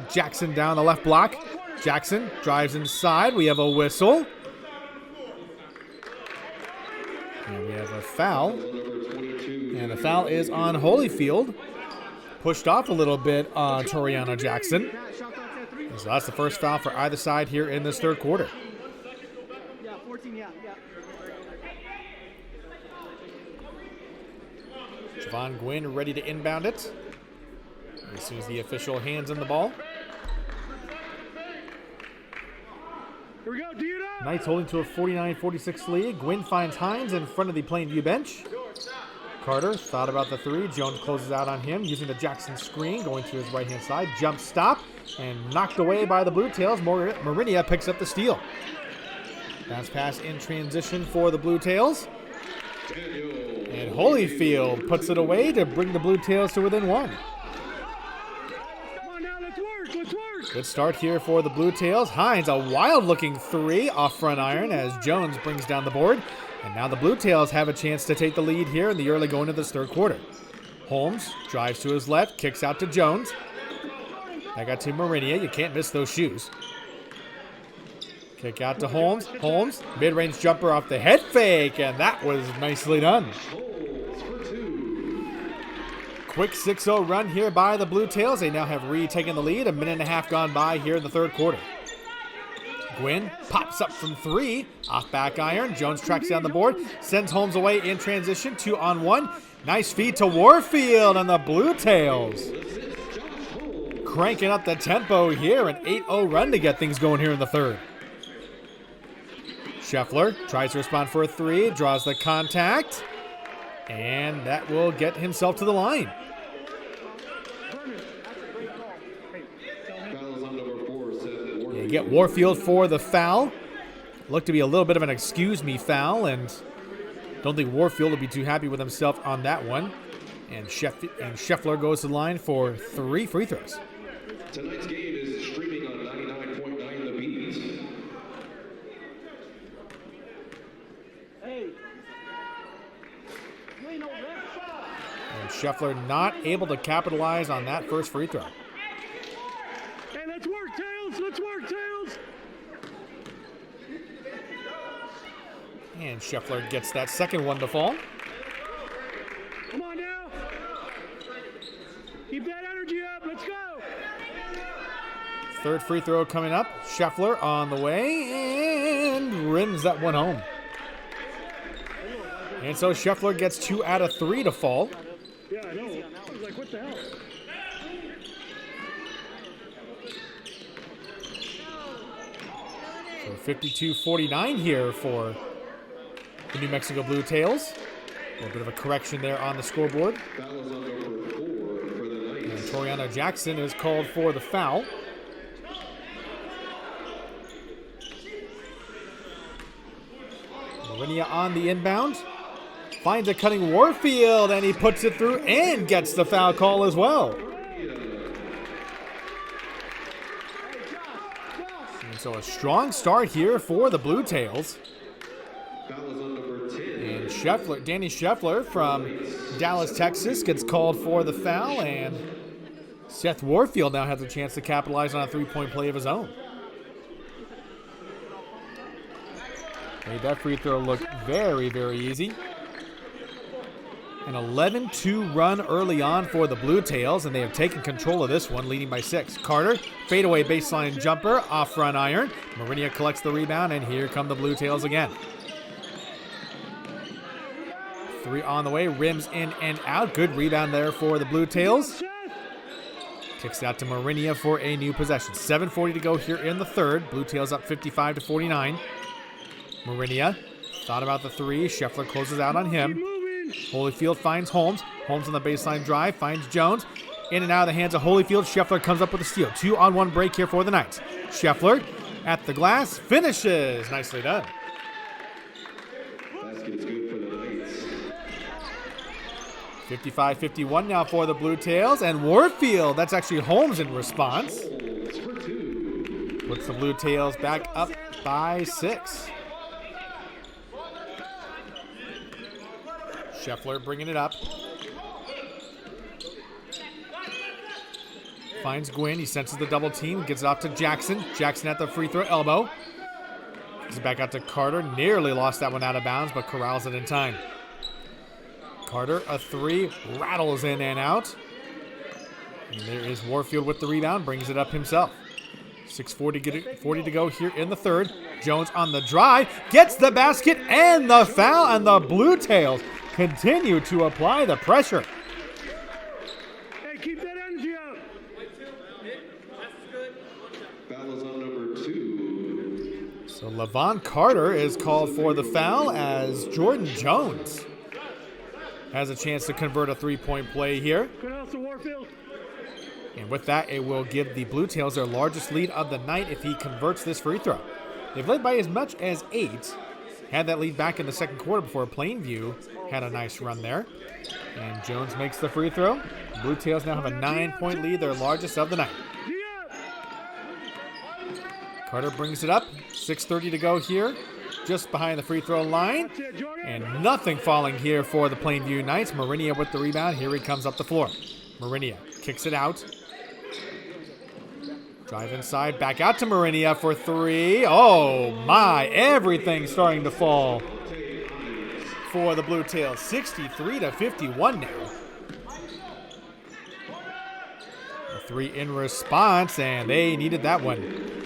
Jackson down the left block. Jackson drives inside. We have a whistle. And we have a foul. And the foul is on Holyfield. Pushed off a little bit on Toriano Jackson. So that's the first foul for either side here in this third quarter. Javon Guinn ready to inbound it. As soon as the official hands in the ball. Here we go, Dino! Knights holding to a 49-46 lead. Guinn finds Hines in front of the Plainview bench. Carter thought about the three. Jones closes out on him using the Jackson screen, going to his right-hand side. Jump stop and knocked away by the Bluetails. Morinia picks up the steal. Bounce pass in transition for the Bluetails. And Holyfield puts it away to bring the Bluetails to within 1. Come on now, let's work, let's work. Good start here for the Bluetails. Hines, a wild-looking 3 off front iron as Jones brings down the board. And now the Bluetails have a chance to take the lead here in the early going of this third quarter. Holmes drives to his left, kicks out to Jones. Back out to Morinia. You can't miss those shoes. Kick out to Holmes. Holmes, mid-range jumper off the head fake, and that was nicely done. Quick 6-0 run here by the Bluetails. They now have retaken the lead. A minute and a half gone by here in the third quarter. Guinn pops up from 3. Off back iron. Jones tracks down the board. Sends Holmes away in transition. 2-on-1. Nice feed to Warfield, and the Bluetails cranking up the tempo here. An 8-0 run to get things going here in the third. Scheffler tries to respond for a 3. Draws the contact. And that will get himself to the line. You get Warfield for the foul. Looked to be a little bit of an excuse me foul, and don't think Warfield will be too happy with himself on that one. And Scheffler goes to the line for 3 free throws. Tonight's game is streaming on 99.9 The Beat. And Scheffler not able to capitalize on that first free throw. Hey, let's work, Tails. Let's work, Tails. And Scheffler gets that second one to fall. Come on now. Keep that energy up. Let's go. Third free throw coming up. Scheffler on the way and rims that one home. And so Scheffler gets 2 out of 3 to fall. Yeah, I know. I was like, what the hell? So 52-49 here for the New Mexico Bluetails. A little bit of a correction there on the scoreboard. And Toriano Jackson is called for the foul. Morinia on the inbound. Finds a cutting Warfield, and he puts it through and gets the foul call as well. And so a strong start here for the Bluetails. And Scheffler, Danny Scheffler from Dallas, Texas, gets called for the foul, and Seth Warfield now has a chance to capitalize on a 3-point play of his own. Made that free throw look very, very easy. An 11-2 run early on for the Bluetails, and they have taken control of this one, leading by 6. Carter, fadeaway baseline jumper, off front iron. Morinia collects the rebound, and here come the Bluetails again. 3 on the way, rims in and out. Good rebound there for the Bluetails. Kicks out to Morinia for a new possession. 7:40 to go here in the third. Bluetails up 55-49. Morinia thought about the 3. Scheffler closes out on him. Holyfield finds Holmes. Holmes on the baseline drive, finds Jones. In and out of the hands of Holyfield. Scheffler comes up with a steal. 2-on-1 break here for the Knights. Scheffler at the glass, finishes. Nicely done. Basket is good for the Knights. 55-51 now for the Bluetails. And Warfield, that's actually Holmes in response. Puts the Bluetails back up by 6. Scheffler bringing it up. Finds Guinn. He senses the double team. Gets it off to Jackson. Jackson at the free throw elbow. He's back out to Carter. Nearly lost that one out of bounds, but corrals it in time. Carter, a 3. Rattles in and out. And there is Warfield with the rebound. Brings it up himself. 6:40 to go here in the third. Jones on the drive. Gets the basket and the foul. And the Bluetails continue to apply the pressure. Hey, keep that energy up. Foul is on number 2. So Levon Carter is called for the foul as Jordan Jones has a chance to convert a 3-point play here. Good hustle, Warfield. And with that, it will give the Bluetails their largest lead of the night if he converts this free throw. They've led by as much as 8, had that lead back in the second quarter before Plainview had a nice run there. And Jones makes the free throw. Bluetails now have a 9-point lead, their largest of the night. Carter brings it up. 6:30 to go here, just behind the free throw line. And nothing falling here for the Plainview Knights. Morinia with the rebound. Here he comes up the floor. Morinia kicks it out. Drive inside, back out to Morinia for three. Oh my, everything's starting to fall for the Bluetails. 63-51 now. A three in response, and they needed that one.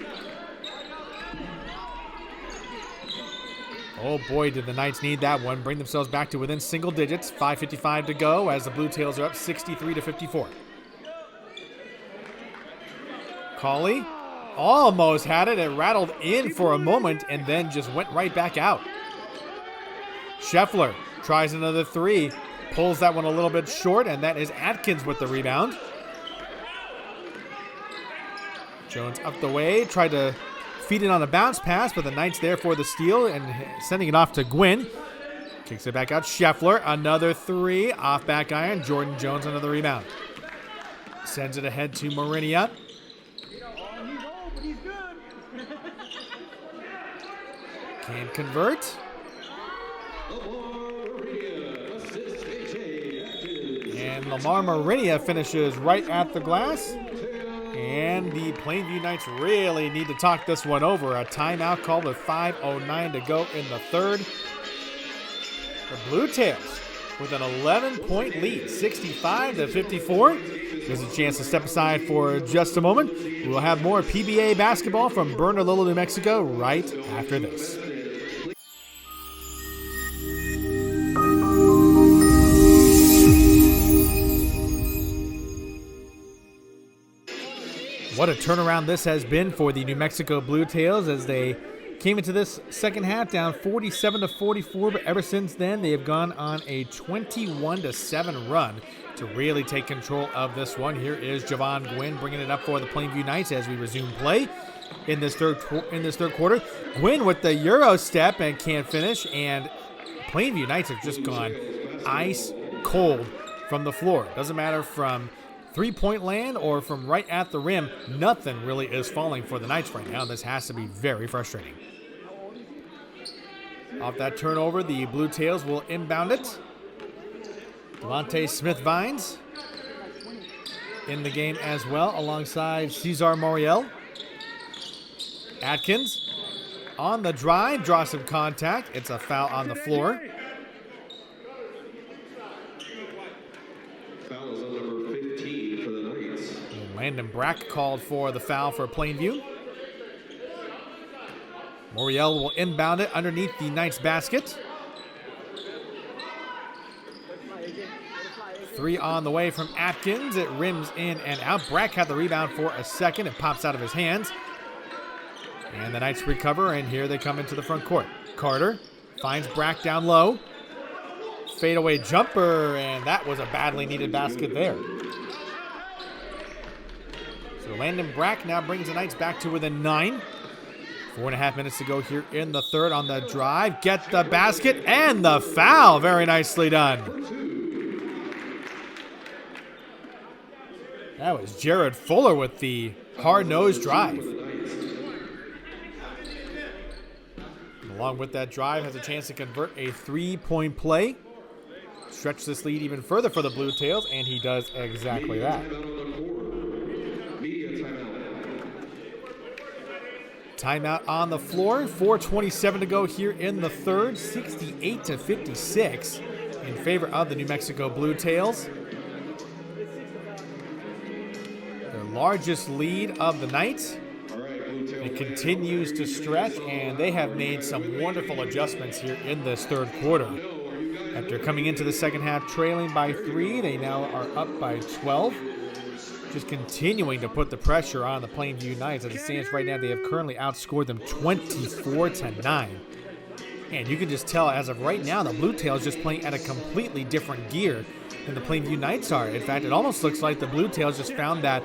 Oh boy, did the Knights need that one. Bring themselves back to within single digits. 5:55 to go as the Bluetails are up 63-54. Cauley almost had it. It rattled in for a moment and then just went right back out. Scheffler tries another three. Pulls that one a little bit short, and that is Atkins with the rebound. Jones up the way. Tried to feed it on a bounce pass, but the Knights there for the steal and sending it off to Guinn. Kicks it back out. Scheffler, another three. Off back iron. Jordan Jones, another rebound. Sends it ahead to Morinia. Can't convert. And Lamar Morinia finishes right at the glass. And the Plainview Knights really need to talk this one over. A timeout call with 5:09 to go in the third. The Bluetails with an 11-point lead, 65-54. There's a chance to step aside for just a moment. We will have more PBA basketball from Bernalillo, New Mexico right after this. What a turnaround this has been for the New Mexico Bluetails as they came into this second half down 47-44, but ever since then they have gone on a 21-7 run to really take control of this one. Here is Javon Guinn bringing it up for the Plainview Knights as we resume play in this third quarter. Guinn with the Euro step and can't finish, and Plainview Knights have just gone ice cold from the floor. Doesn't matter from three-point land or from right at the rim, nothing really is falling for the Knights right now. This has to be very frustrating. Off that turnover, the Bluetails will inbound it. Devonta Smith-Vines in the game as well, alongside Cesar Moriel. Atkins on the drive, draws some contact. It's a foul on the floor. Landon Brack called for the foul for Plainview. Moriel will inbound it underneath the Knights basket. Three on the way from Atkins. It rims in and out. Brack had the rebound for a second. It pops out of his hands. And the Knights recover, and here they come into the front court. Carter finds Brack down low. Fadeaway jumper, and that was a badly needed basket there. So Landon Brack now brings the Knights back to within 9. 4.5 minutes to go here in the third on the drive. Get the basket and the foul. Very nicely done. That was Jared Fuller with the hard-nosed drive. Along with that drive, has a chance to convert a three-point play. Stretch this lead even further for the Bluetails, and he does exactly that. Timeout on the floor. 4:27 to go here in the third. 68-56 in favor of the New Mexico Bluetails. Their largest lead of the night. It continues to stretch, and they have made some wonderful adjustments here in this third quarter. After coming into the second half trailing by 3, they now are up by 12. Just continuing to put the pressure on the Plainview Knights. As it stands right now, they have currently outscored them 24-9. And you can just tell as of right now, the Bluetails just playing at a completely different gear than the Plainview Knights are. In fact, it almost looks like the Bluetails just found that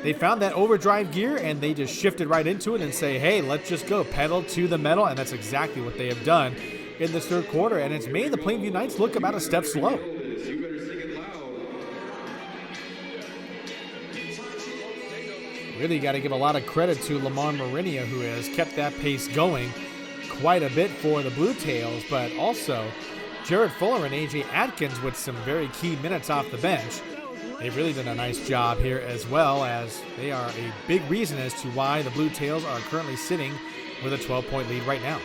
they found that overdrive gear and they just shifted right into it and say, hey, let's just go pedal to the metal. And that's exactly what they have done in this third quarter. And it's made the Plainview Knights look about a step slow. Really got to give a lot of credit to Lamar Morinia, who has kept that pace going quite a bit for the Bluetails, but also Jared Fuller and AJ Adkins with some very key minutes off the bench. They've really done a nice job here, as well as they are a big reason as to why the Bluetails are currently sitting with a 12-point lead right now.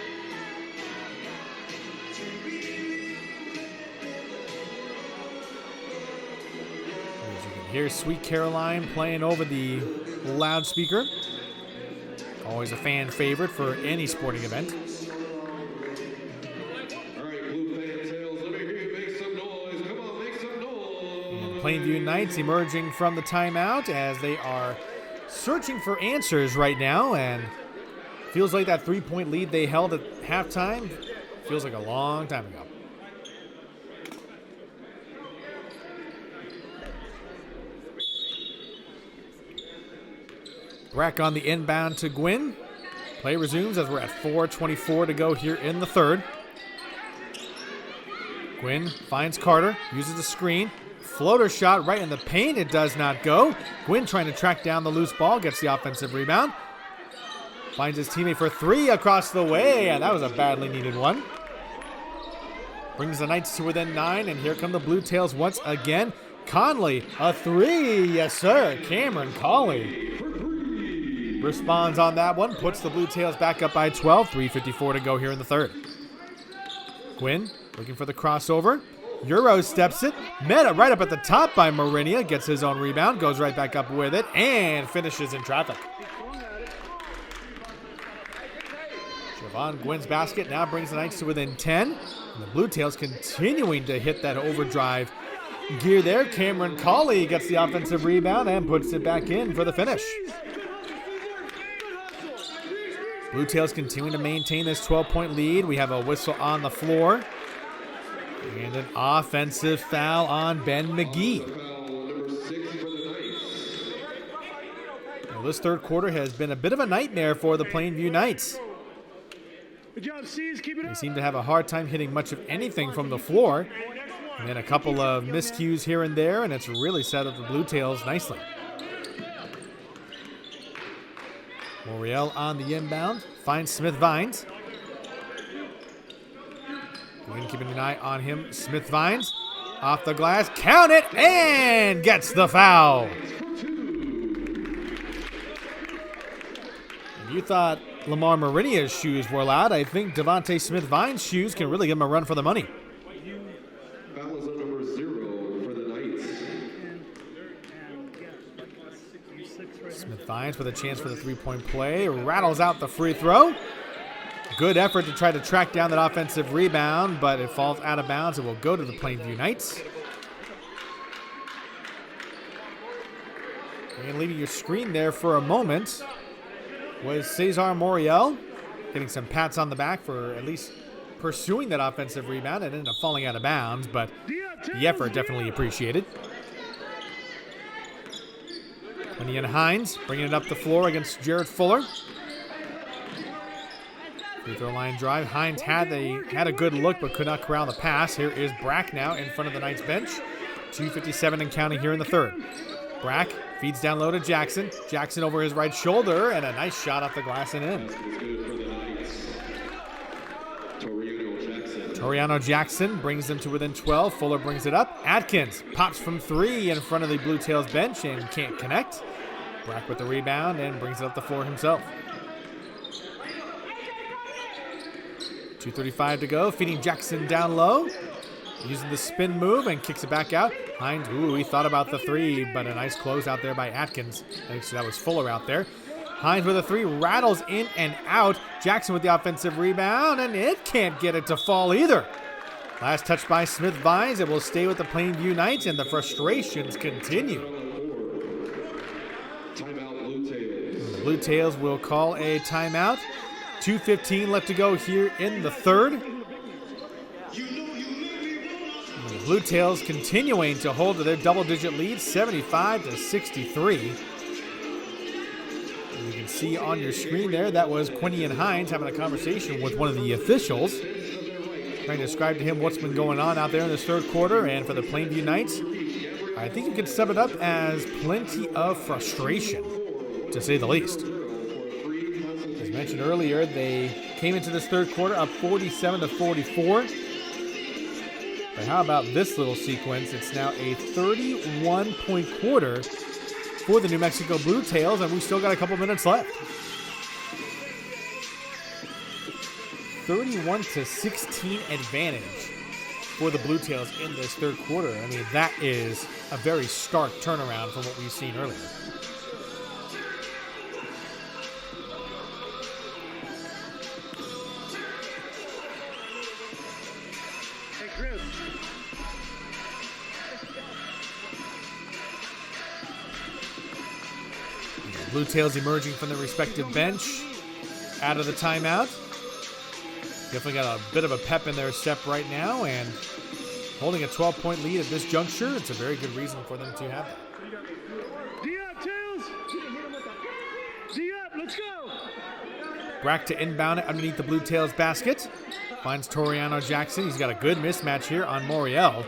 As you can hear Sweet Caroline playing over the loudspeaker. Always a fan favorite for any sporting event. Plainview Knights emerging from the timeout as they are searching for answers right now, and feels like that 3-point lead they held at halftime feels like a long time ago. Brack on the inbound to Guinn. Play resumes as we're at 4:24 to go here in the third. Guinn finds Carter, uses the screen. Floater shot right in the paint. It does not go. Guinn trying to track down the loose ball. Gets the offensive rebound. Finds his teammate for three across the way. And that was a badly needed one. Brings the Knights to within 9. And here come the Bluetails once again. Conley, a three. Yes, sir. Cameron Cauley responds on that one. Puts the Bluetails back up by 12. 3:54 to go here in the third. Guinn looking for the crossover. Euro steps it, met it right up at the top by Morinia, gets his own rebound, goes right back up with it, and finishes in traffic. Javon Guinn's basket now brings the Knights to within 10. And the Bluetails continuing to hit that overdrive gear there. Cameron Cauley gets the offensive rebound and puts it back in for the finish. Bluetails continuing to maintain this 12-point lead. We have a whistle on the floor. And an offensive foul on Ben McGee. Well, this third quarter has been a bit of a nightmare for the Plainview Knights. They seem to have a hard time hitting much of anything from the floor. And then a couple of miscues here and there, and it's really set up the Bluetails nicely. Moriel on the inbound, finds Smith-Vines. Guinn keeping an eye on him. Smith-Vines off the glass. Count it and gets the foul. If you thought Lamar Morinia's shoes were loud, I think Devonta Smith-Vines' shoes can really give him a run for the money. Foul is on number 0 for the Knights. Smith-Vines with a chance for the three-point play. Rattles out the free throw. Good effort to try to track down that offensive rebound, but it falls out of bounds. It will go to the Plainview Knights. And leaving your screen there for a moment was Cesar Moriel, getting some pats on the back for at least pursuing that offensive rebound. It ended up falling out of bounds, but the effort definitely appreciated. Quenion Hines bringing it up the floor against Jared Fuller. Free throw line drive. Hines had a good look but could not corral the pass. Here is Brack now in front of the Knights bench. 2:57 and counting here in the third. Brack feeds down low to Jackson. Jackson over his right shoulder and a nice shot off the glass and in. Toriano Jackson brings them to within 12. Fuller brings it up. Adkins pops from 3 in front of the Bluetails bench and can't connect. Brack with the rebound and brings it up the floor himself. 2:35 to go, feeding Jackson down low. Using the spin move and kicks it back out. Hines, he thought about the three, but a nice close out there by Atkins. Actually, that was Fuller out there. Hines with a three, rattles in and out. Jackson with the offensive rebound, and it can't get it to fall either. Last touch by Smith-Vines. It will stay with the Plainview Knights, and the frustrations continue. The Bluetails will call a timeout. 2:15 left to go here in the third. The Bluetails continuing to hold to their double-digit lead, 75-63. You can see on your screen there, that was Quenion Hines having a conversation with one of the officials, trying to describe to him what's been going on out there in this third quarter. And for the Plainview Knights, I think you could sum it up as plenty of frustration, to say the least. As mentioned earlier, they came into this third quarter up 47-44. But how about this little sequence? It's now a 31-point quarter for the New Mexico Bluetails, and we still got a couple minutes left. 31-16 advantage for the Bluetails in this third quarter. I mean, that is a very stark turnaround from what we've seen earlier. Bluetails emerging from the respective bench out of the timeout. Definitely got a bit of a pep in their step right now, and holding a 12-point lead at this juncture, it's a very good reason for them to have that. D up, Tails! D up, let's go! Brack to inbound it underneath the Bluetails basket. Finds Toriano Jackson. He's got a good mismatch here on Moriel.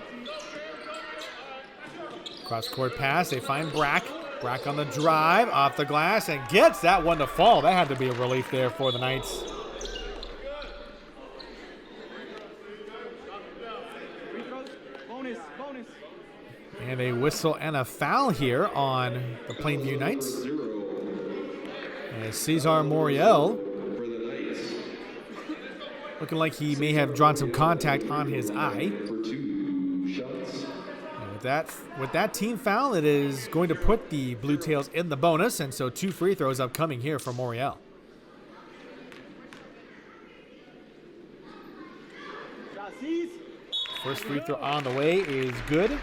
Cross-court pass. They find Brack. Brack on the drive, off the glass, and gets that one to fall. That had to be a relief there for the Knights. And a whistle and a foul here on the Plainview Knights. And Cesar Moriel looking like he may have drawn some contact on his eye. With that team foul, it is going to put the Bluetails in the bonus, and so 2 free throws upcoming here for Moriel. First free throw on the way is good.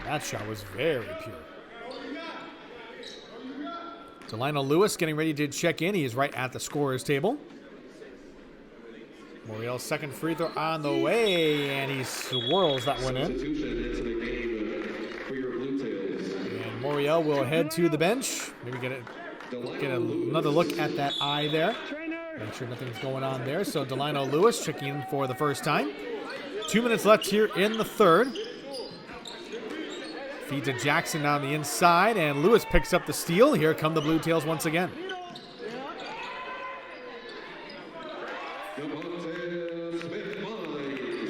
That shot was very pure. Delino Lewis getting ready to check in. He is right at the scorer's table. Moriel's second free throw on the way, and he swirls that one in. And Moriel will head to the bench. Maybe get another look at that eye there. Make sure nothing's going on there. So Delino Lewis checking in for the first time. 2 minutes left here in the third. Feed to Jackson on the inside, and Lewis picks up the steal. Here come the Bluetails once again.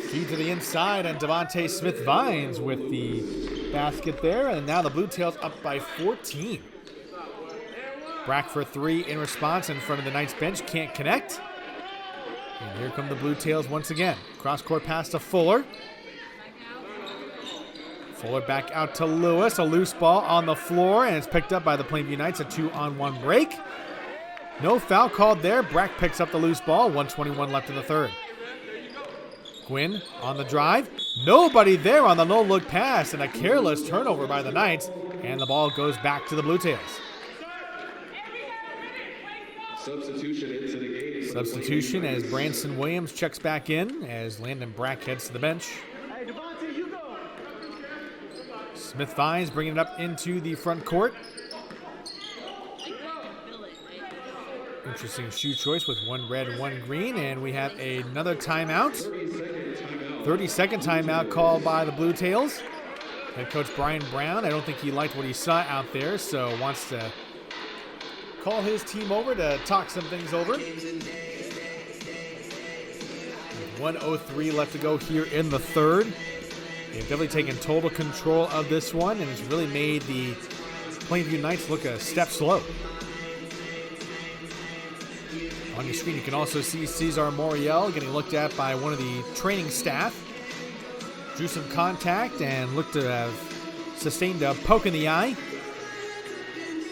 Feed to the inside, and Devonta Smith-Vines with the basket there, and now the Bluetails up by 14. Brack for 3 in response in front of the Knights bench, can't connect. And here come the Bluetails once again. Cross-court pass to Fuller. Fuller back out to Lewis. A loose ball on the floor, and it's picked up by the Plainview Knights. A 2-on-1 break. No foul called there. Brack picks up the loose ball. 1:21 left in the third. Guinn on the drive. Nobody there on the no-look pass, and a careless turnover by the Knights, and the ball goes back to the Bluetails. Substitution as Brancen Williams checks back in as Landon Brack heads to the bench. Smith-Vines bringing it up into the front court. Interesting shoe choice with 1 red, 1 green, and we have another timeout. 30-second timeout called by the Bluetails. Head coach Brian Brown, I don't think he liked what he saw out there, so wants to call his team over to talk some things over. 1:03 left to go here in the third. They've definitely taken total control of this one, and it's really made the Plainview Knights look a step slow. On your screen, you can also see Cesar Moriel getting looked at by one of the training staff. Drew some contact and looked to have sustained a poke in the eye.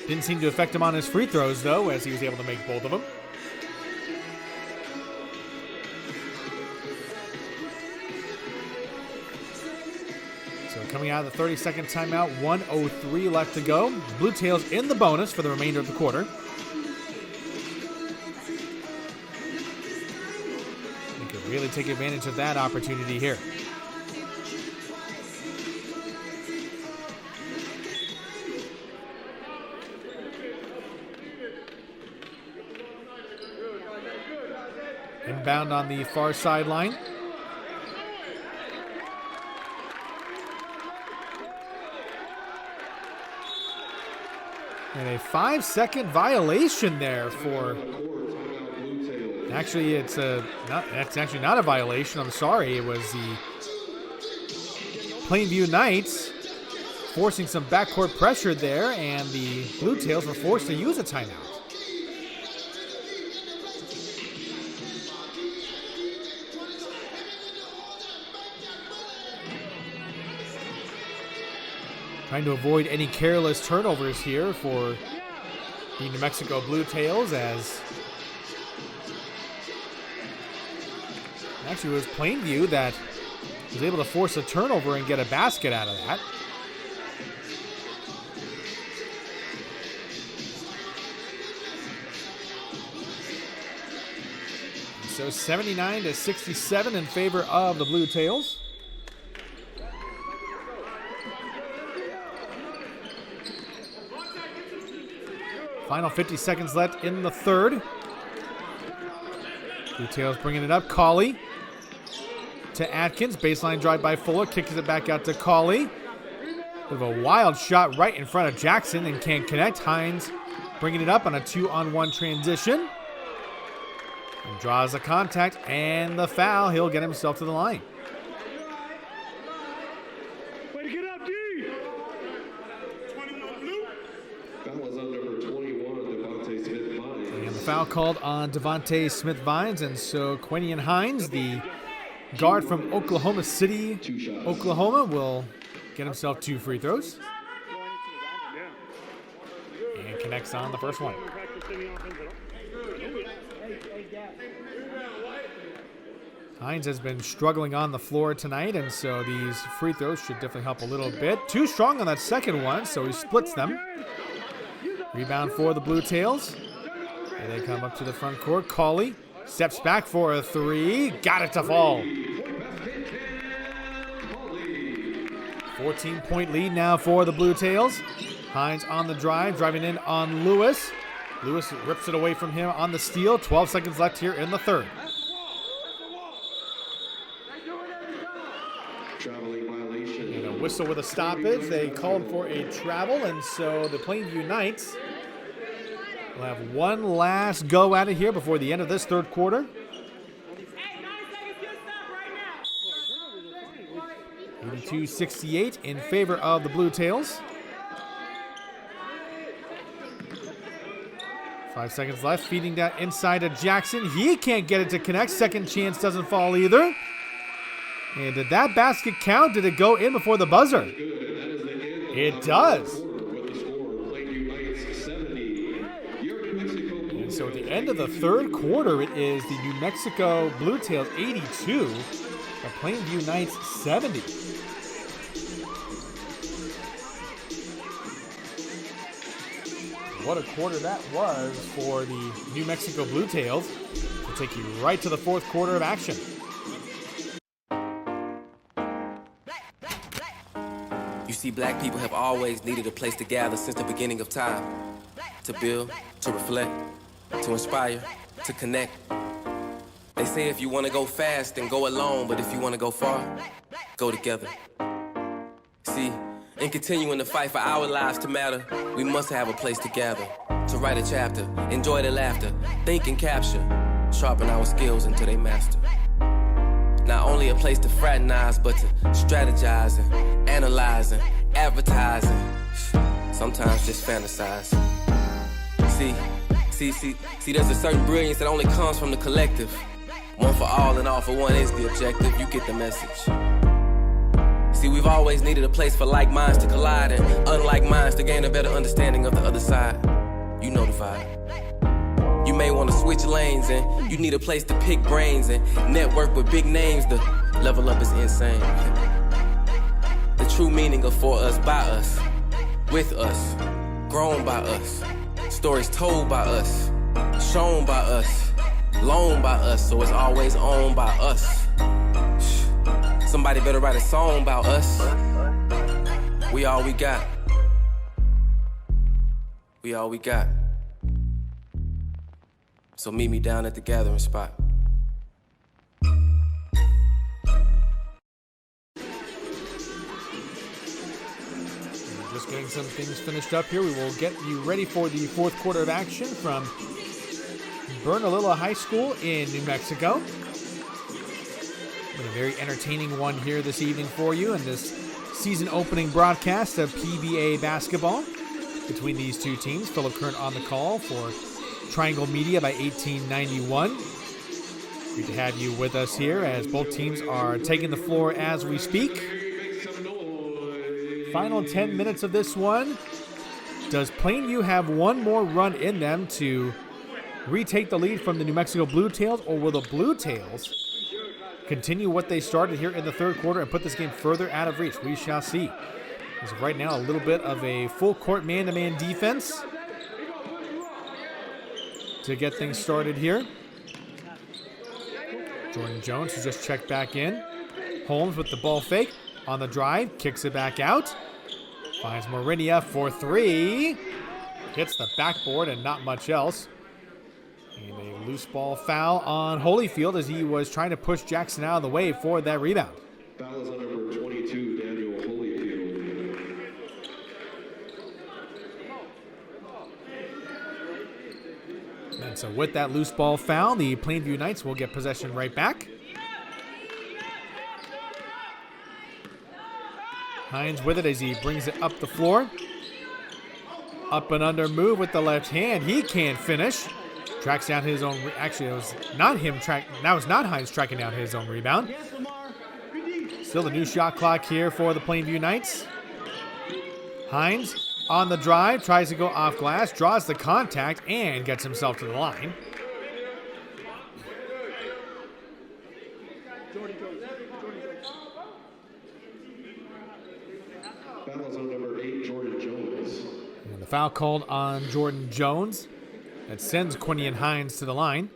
Didn't seem to affect him on his free throws, though, as he was able to make both of them. So coming out of the 30-second timeout, 1:03 left to go. Bluetails in the bonus for the remainder of the quarter. They could really take advantage of that opportunity here. Inbound on the far sideline. And a 5-second violation there for... Actually, it's actually not a violation. I'm sorry. It was the Plainview Knights forcing some backcourt pressure there, and the Bluetails were forced to use a timeout. Trying to avoid any careless turnovers here for the New Mexico Bluetails, as actually it was Plainview that was able to force a turnover and get a basket out of that. So 79-67 in favor of the Bluetails. Final 50 seconds left in the third. Bluetails bringing it up. Cauley to Atkins. Baseline drive by Fuller. Kicks it back out to Cauley. Bit of a wild shot right in front of Jackson and can't connect. Hines bringing it up on a 2-on-1 transition. And draws a contact and the foul. He'll get himself to the line. Way to get up, D! 21 blue. Foul is on number 21, Devonta Smith-Vines. And the foul called on Devonta Smith-Vines. And so Quenion Hines, the guard from Oklahoma City, Oklahoma, will get himself 2 free throws. And connects on the first one. Hines has been struggling on the floor tonight, and so these free throws should definitely help a little bit. Too strong on that second one, so he splits them. Rebound for the Bluetails. And they come up to the front court. Cauley steps back for a 3. Got it to fall. 14-point lead now for the Bluetails. Hines on the drive, driving in on Lewis. Lewis rips it away from him on the steal. 12 seconds left here in the third. And a whistle with a stoppage. They called for a travel, and so the Plainview Knights will have one last go at it here before the end of this third quarter. 82-68 in favor of the Bluetails. 5 seconds left. Feeding that inside to Jackson. He can't get it to connect. Second chance doesn't fall either. And did that basket count? Did it go in before the buzzer? It does. And so at the end of the third quarter, it is the New Mexico Bluetails 82, the Plainview Knights 70. What a quarter that was for the New Mexico Bluetails. We'll take you right to the fourth quarter of action. You see, black people have always needed a place to gather since the beginning of time. To build, to reflect, to inspire, to connect. They say if you want to go fast, then go alone. But if you want to go far, go together. See, in continuing to fight for our lives to matter, we must have a place to gather. To write a chapter, enjoy the laughter, think and capture, sharpen our skills until they master. Not only a place to fraternize, but to strategize and analyze and advertise and sometimes just fantasize. See, there's a certain brilliance that only comes from the collective. One for all and all for one is the objective. You get the message. See, we've always needed a place for like minds to collide and unlike minds to gain a better understanding of the other side. You know the vibe. You may want to switch lanes and you need a place to pick brains and network with big names. The level up is insane. The true meaning of for us, by us, with us, grown by us, stories told by us, shown by us, loaned by us, so it's always owned by us. Somebody better write a song about us. We all we got. We all we got. So meet me down at the gathering spot. Just getting some things finished up here. We will get you ready for the fourth quarter of action from Bernalillo High School in New Mexico. Been a very entertaining one here this evening for you in this season opening broadcast of PBA basketball between these two teams. Philip Kern on the call for Triangle Media by 1891. Great to have you with us here as both teams are taking the floor as we speak. Final 10 minutes of this one. Does Plainview have one more run in them to retake the lead from the New Mexico Bluetails, or will the Bluetails continue what they started here in the third quarter and put this game further out of reach? We shall see. As of right now, a little bit of a full court man-to-man defense to get things started here. Jordan Jones, who just checked back in. Holmes with the ball fake on the drive, kicks it back out. Finds Morinia for three. Hits the backboard and not much else. And a loose ball foul on Holyfield as he was trying to push Jackson out of the way for that rebound. Foul is on number 22, Daniel Holyfield. And so with that loose ball foul, the Plainview Knights will get possession right back. Hines with it as he brings it up the floor. Up and under move with the left hand. He can't finish. Tracks down his own. Actually, it was not him. That was not Hines tracking down his own rebound. Still the new shot clock here for the Plainview Knights. Hines on the drive, tries to go off glass, draws the contact, and gets himself to the line. Foul on number 8, Jordan Jones. And the foul called on Jordan Jones. That sends Quenion Hines to the line.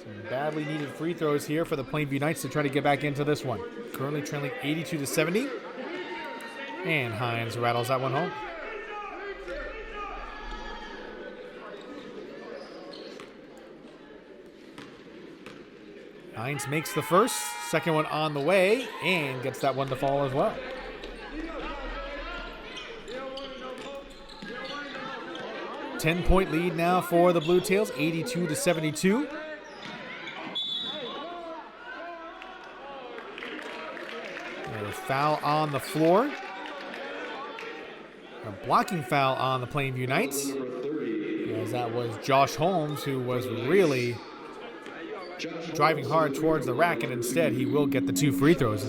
Some badly needed free throws here for the Plainview Knights to try to get back into this one. Currently trailing 82-70. And Hines rattles that one home. Hines makes the first, second one on the way, and gets that one to fall as well. Ten-point lead now for the Bluetails, 82-72. A foul on the floor. A blocking foul on the Plainview Knights. As that was Josh Holmes, who was really driving hard towards the rack, and instead he will get the two free throws.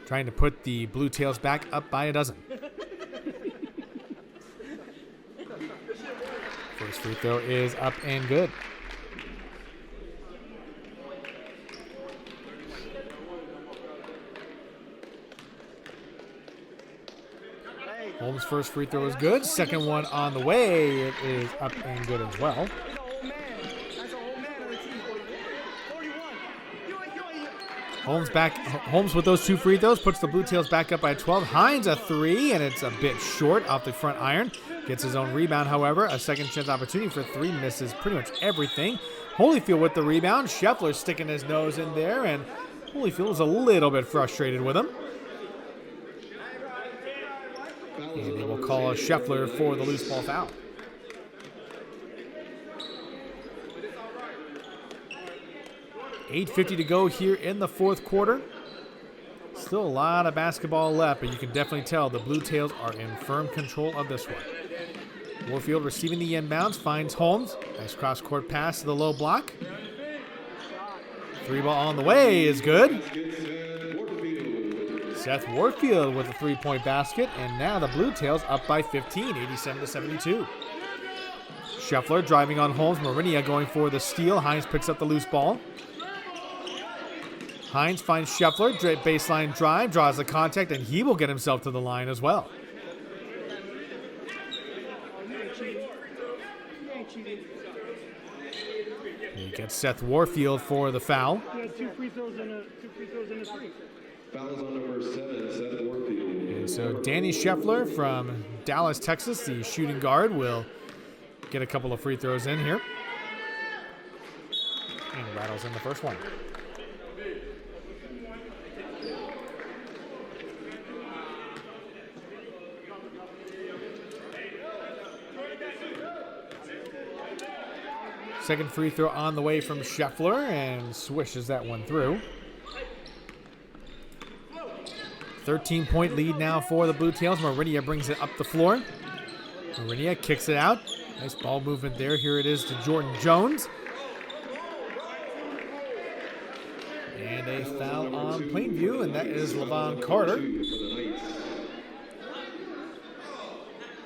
Trying to put the Bluetails back up by a dozen. First free throw is up and good. Holmes' first free throw is good. Second one on the way. It is up and good as well. Holmes with those two free throws puts the Bluetails back up by 12. Hines a three, and it's a bit short off the front iron. Gets his own rebound, however. A second chance opportunity for three. Misses pretty much everything. Holyfield with the rebound. Scheffler sticking his nose in there, and Holyfield was a little bit frustrated with him. And they will call a Scheffler for the loose ball foul. $8:50 to go here in the fourth quarter. Still a lot of basketball left, but you can definitely tell the Bluetails are in firm control of this one. Warfield receiving the inbounds, finds Holmes. Nice cross-court pass to the low block. Three ball on the way is good. Seth Warfield with a three-point basket, and now the Bluetails up by 15, 87-72. Scheffler driving on Holmes. Morinia going for the steal. Hines picks up the loose ball. Hines finds Scheffler, baseline drive, draws the contact, and he will get himself to the line as well. He gets Seth Warfield for the foul. Two free throws and a three. Foul is on number 7, Seth Warfield. And so Danny Scheffler from Dallas, Texas, the shooting guard, will get a couple of free throws in here. And rattles in the first one. Second free throw on the way from Scheffler, and swishes that one through. 13-point lead now for the Bluetails. Morinia brings it up the floor. Morinia kicks it out. Nice ball movement there. Here it is to Jordan Jones. And a foul on Plainview, and that is Levon Carter.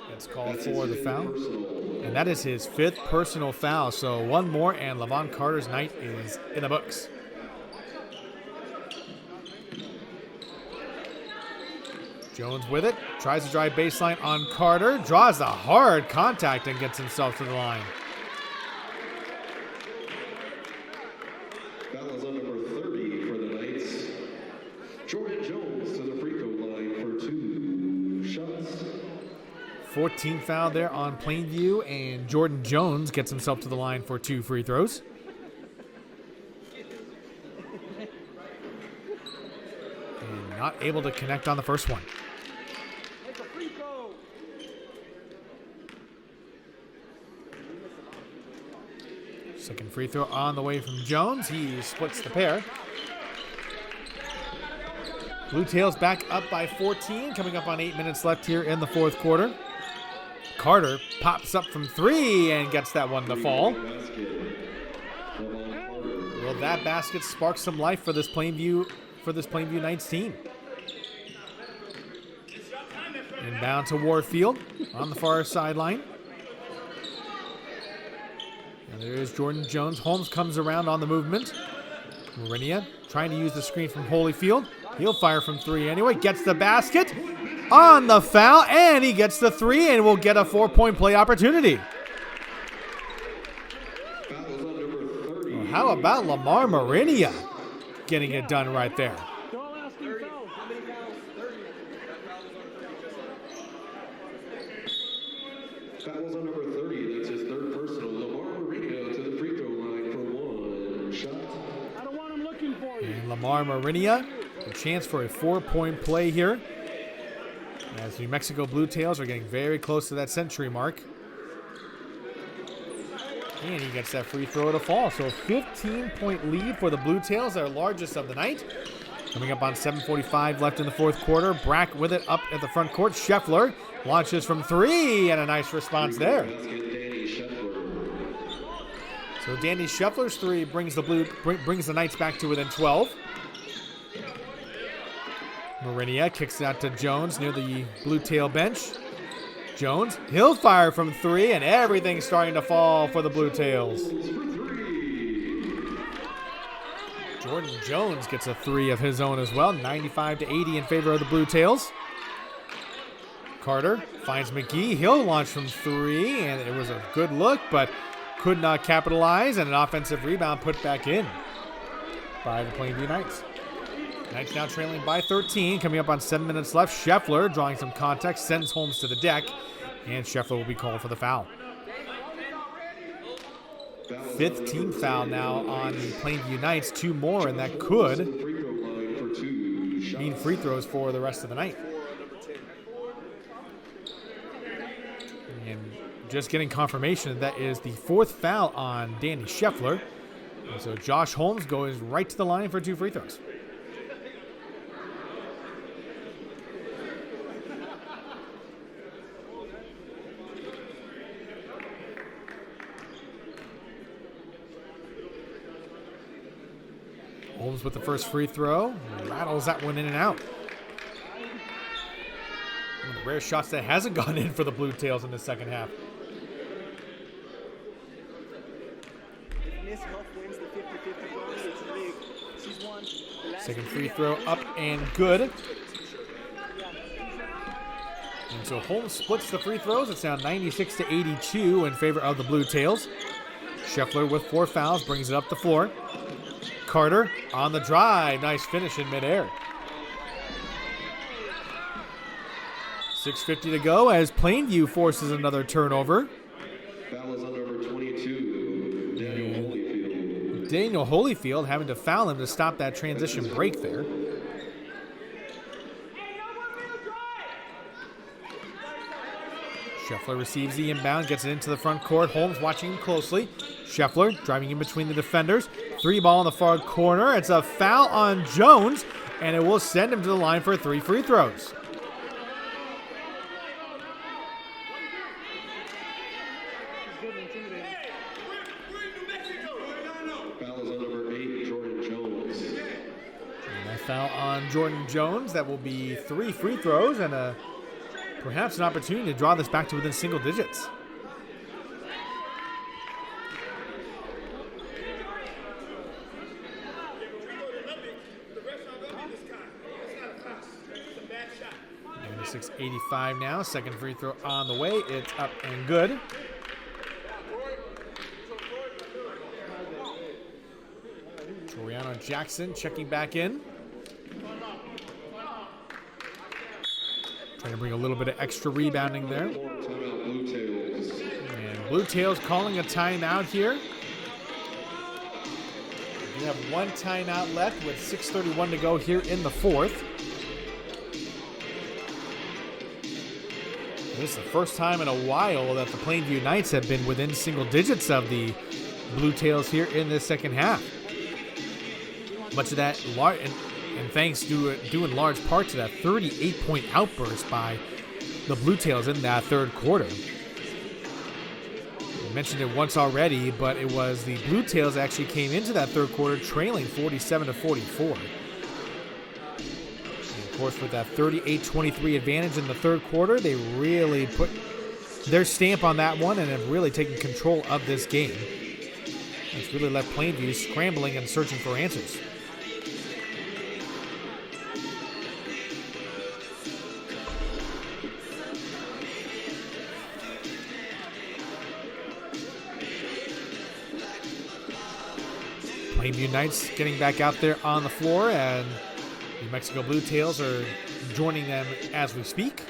That's called for the foul. And that is his 5th personal foul. So one more, and Levon Carter's night is in the books. Jones with it. Tries to drive baseline on Carter. Draws the hard contact and gets himself to the line. Foul is on number 30 for the Knights. Jordan Jones to the free throw line for 2 shots. 14th foul there on Plainview, and Jordan Jones gets himself to the line for 2 free throws. And not able to connect on the first one. Second free throw on the way from Jones. He splits the pair. Bluetails back up by 14, coming up on 8 minutes left here in the fourth quarter. Carter pops up from 3 and gets that one to fall. Will that basket spark some life for this Plainview Knights team? Inbound to Warfield on the far sideline. And there is Jordan Jones. Holmes comes around on the movement. Morinia trying to use the screen from Holyfield. He'll fire from 3 anyway. Gets the basket on the foul, and he gets the 3 and will get a 4-point play opportunity. Well, how about Lamar Morinia getting it done right there? Fouls on number 30. That's his 3rd personal. Lamar Morinia to the free throw line for 1 shot. I don't want him looking for you. And Lamar Morinia, a chance for a 4-point play here. As New Mexico Bluetails are getting very close to that century mark. And he gets that free throw to fall. So a 15-point lead for the Bluetails, their largest of the night. Coming up on 7:45 left in the fourth quarter. Brack with it up at the front court. Scheffler launches from 3, and a nice response there. So Danny Scheffler's 3 brings the Knights back to within 12. Morinia kicks it out to Jones near the Bluetail bench. Jones, he'll fire from 3, and everything's starting to fall for the Bluetails. Jordan Jones gets a 3 of his own as well, 95-80 in favor of the Bluetails. Carter finds McGee. He'll launch from 3, and it was a good look, but could not capitalize, and an offensive rebound put back in by the Plainview Knights. Knights now trailing by 13, coming up on 7 minutes left. Scheffler, drawing some contact, sends Holmes to the deck, and Scheffler will be called for the foul. 5th team foul now on the Plainview Knights, 2 more, and that could mean free throws for the rest of the night. And just getting confirmation that is the 4th foul on Danny Scheffler. And so Josh Holmes goes right to the line for 2 free throws. Holmes with the first free throw. Rattles that one in and out. One of the rare shots that hasn't gone in for the Bluetails in the second half. Second free throw up and good. And so Holmes splits the free throws. It's now 96-82 in favor of the Bluetails. Scheffler with 4 fouls brings it up the floor. Carter on the drive. Nice finish in midair. 6:50 to go as Plainview forces another turnover. Foul is on number 22, Daniel Holyfield. Daniel Holyfield having to foul him to stop that transition break there. Scheffler receives the inbound, gets it into the front court. Holmes watching him closely. Scheffler driving in between the defenders. 3 ball in the far corner. It's a foul on Jones, and it will send him to the line for 3 free throws. Foul on Jordan Jones. That will be 3 free throws and perhaps an opportunity to draw this back to within single digits. And 6:85 now. Second free throw on the way. It's up and good. Toriano Jackson checking back in. Trying to bring a little bit of extra rebounding there. And Bluetails calling a timeout here. We have 1 timeout left with 6:31 to go here in the fourth. This is the first time in a while that the Plainview Knights have been within single digits of the Bluetails here in this second half. Much of that, and thanks due in large part to that 38-point outburst by the Bluetails in that third quarter. I mentioned it once already, but it was the Bluetails that actually came into that third quarter trailing 47-44. And of course, with that 38-23 advantage in the third quarter, they really put their stamp on that one and have really taken control of this game. It's really left Plainview scrambling and searching for answers. Plainview Knights getting back out there on the floor, and New Mexico Bluetails are joining them as we speak.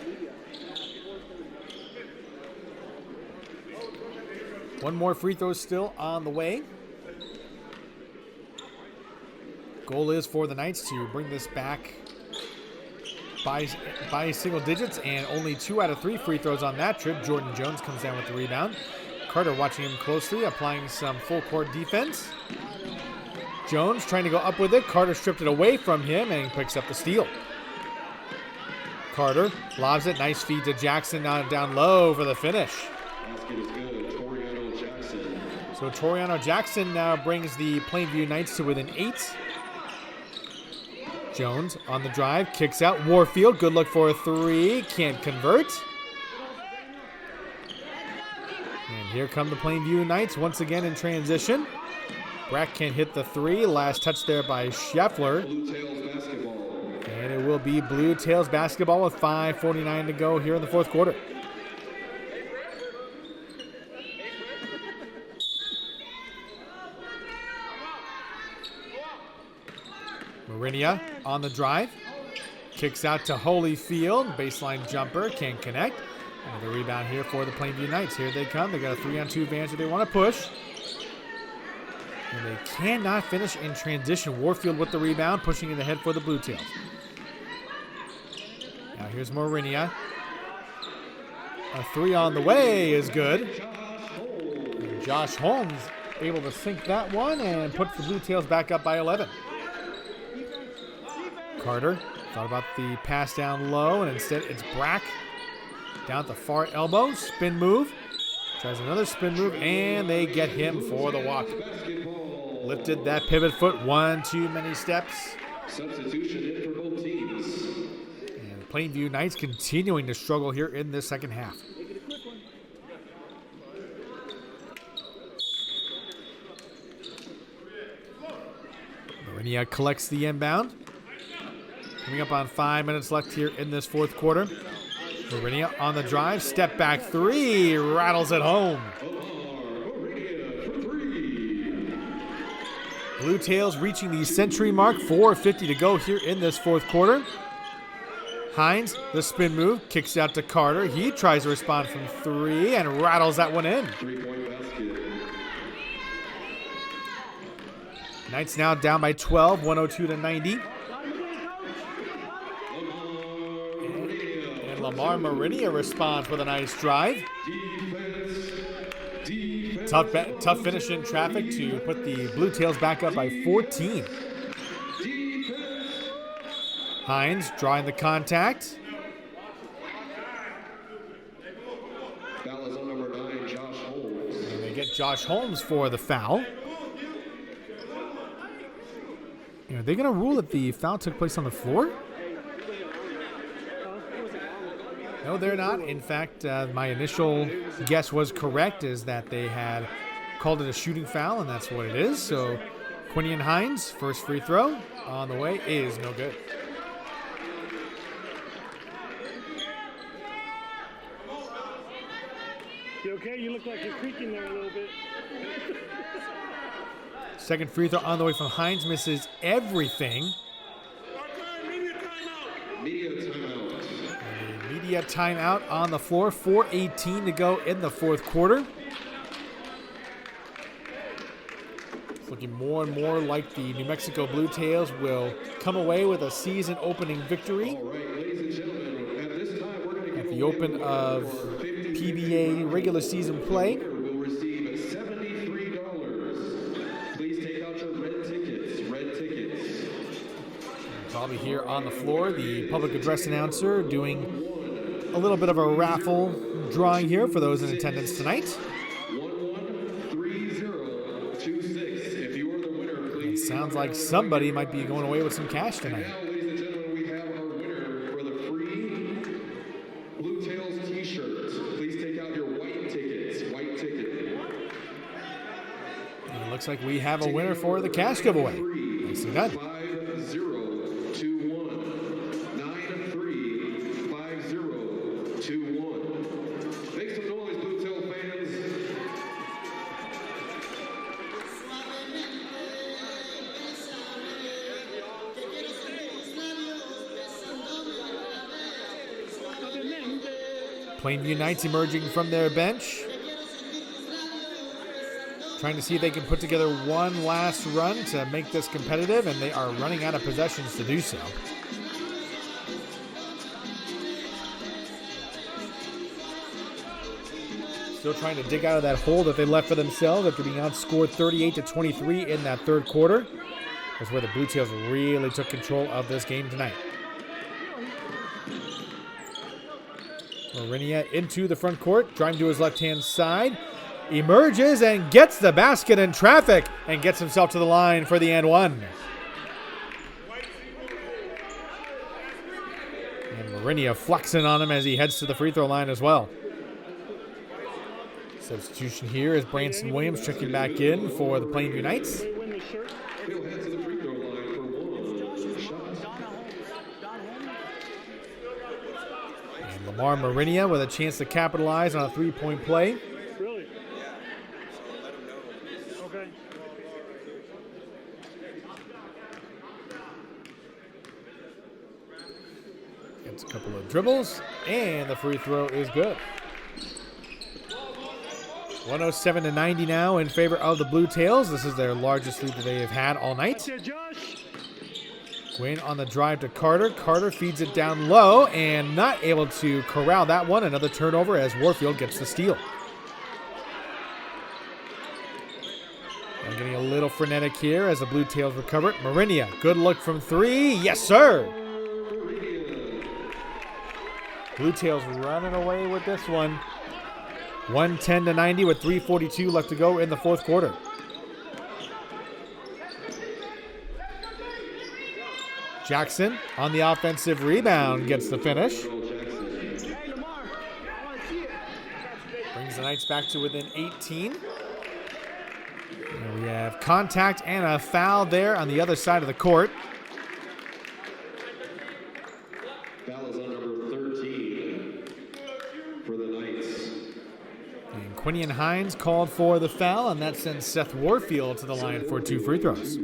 One more free throw still on the way. Goal is for the Knights to bring this back by single digits, and only 2 out of 3 free throws on that trip. Jordan Jones comes down with the rebound. Carter watching him closely, applying some full court defense. Jones trying to go up with it. Carter stripped it away from him and picks up the steal. Carter lobs it. Nice feed to Jackson down low for the finish. Basket is good. Toriano Jackson. So Toriano Jackson now brings the Plainview Knights to within 8. Jones on the drive. Kicks out. Warfield. Good look for a 3. Can't convert. And here come the Plainview Knights once again in transition. Brack can't hit the 3. Last touch there by Scheffler. Bluetails basketball. And it will be Bluetails basketball with 5:49 to go here in the fourth quarter. Morinia on the drive. Kicks out to Holyfield. Baseline jumper. Can't connect. And the rebound here for the Plainview Knights. Here they come. They got a 3-on-2 advantage that they want to push. And they cannot finish in transition. Warfield with the rebound, pushing it ahead for the Bluetails. Now here's Morinia. A 3 on the way is good. And Josh Holmes able to sink that one and puts the Bluetails back up by 11. Carter thought about the pass down low, and instead it's Brack down at the far elbow. Spin move. Tries another spin move, and they get him for the walk. Lifted that pivot foot 1 too many steps. Substitution in for both teams. And the Plainview Knights continuing to struggle here in this second half. Morinia collects the inbound. Coming up on 5 minutes left here in this fourth quarter. Morinia on the drive. Step back 3. Rattles it home. Bluetails reaching the century mark. 4:50 to go here in this fourth quarter. Hines, the spin move, kicks out to Carter. He tries to respond from 3 and rattles that one in. 3-point basket. Knights now down by 12, 102-90. And Lamar Morinia responds with a nice drive. Tough finish in traffic to put the Bluetails back up by 14. Hines drawing the contact. Foul is on number 9, Josh Holmes. And they get Josh Holmes for the foul. Are they going to rule that the foul took place on the floor? No, they're not. In fact, my initial guess was correct, is that they had called it a shooting foul, and that's what it is. So Quenion Hines, first free throw on the way, is no good. You okay? You look like you're creaking there a little bit. Second free throw on the way from Hines, misses everything. Media timeout on the floor. 4:18 to go in the fourth quarter. It's looking more and more like the New Mexico Bluetails will come away with a season-opening victory at the open of PBA regular season play. Probably here on the floor, the public address announcer doing a little bit of a raffle drawing here for those in attendance tonight. It sounds like somebody might be going away with some cash tonight. Ladies and gentlemen, we have our winner for the free Bluetails t-shirts. Please take out your white tickets. White ticket. And it looks like we have a winner for the cash giveaway. Nicely done. 5021. Make some noise, Bluetail fans. Plainview Knights emerging from their bench, trying to see if they can put together one last run to make this competitive, and they are running out of possessions to do so. Still trying to dig out of that hole that they left for themselves after being outscored 38-23 in that third quarter. That's where the Bluetails really took control of this game tonight. Morinia into the front court, driving to his left-hand side, emerges and gets the basket in traffic and gets himself to the line for the and one. And Morinia flexing on him as he heads to the free throw line as well. Substitution here is Brancen Williams checking back in for the Plainview Knights. He'll head to the free throw line for one shot. And Lamar Morinia with a chance to capitalize on a three-point play. Really? Okay. Gets a couple of dribbles, and the free throw is good. 107-90 now in favor of the Bluetails. This is their largest lead that they have had all night. Guinn on the drive to Carter. Carter feeds it down low and not able to corral that one. Another turnover as Warfield gets the steal. And getting a little frenetic here as the Bluetails recover it. Morinia, good look from three. Yes, sir. Bluetails running away with this one. 110-90 with 3:42 left to go in the fourth quarter. Jackson on the offensive rebound gets the finish. Brings the Knights back to within 18. And we have contact and a foul there on the other side of the court. Foul is on number 13 for the Knights. And Quenion Hines called for the foul, and that sends Seth Warfield to the line for two free throws.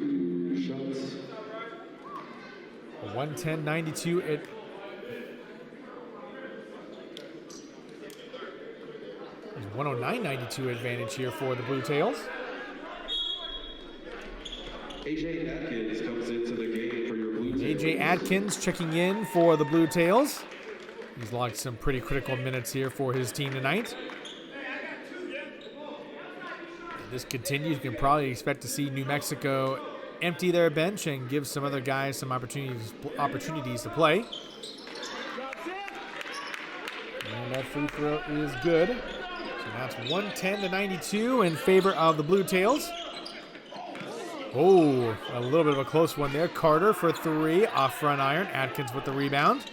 110-92. It 109-92 advantage here for the Bluetails. AJ Adkins comes into the game for your Bluetails. AJ Adkins checking in for the Bluetails. He's logged some pretty critical minutes here for his team tonight. this continues, you can probably expect to see New Mexico empty their bench and give some other guys some opportunities to play. And that free throw is good. So now it's 110-92 in favor of the Bluetails. Oh, a little bit of a close one there. Carter for three, off front iron. Adkins with the rebound.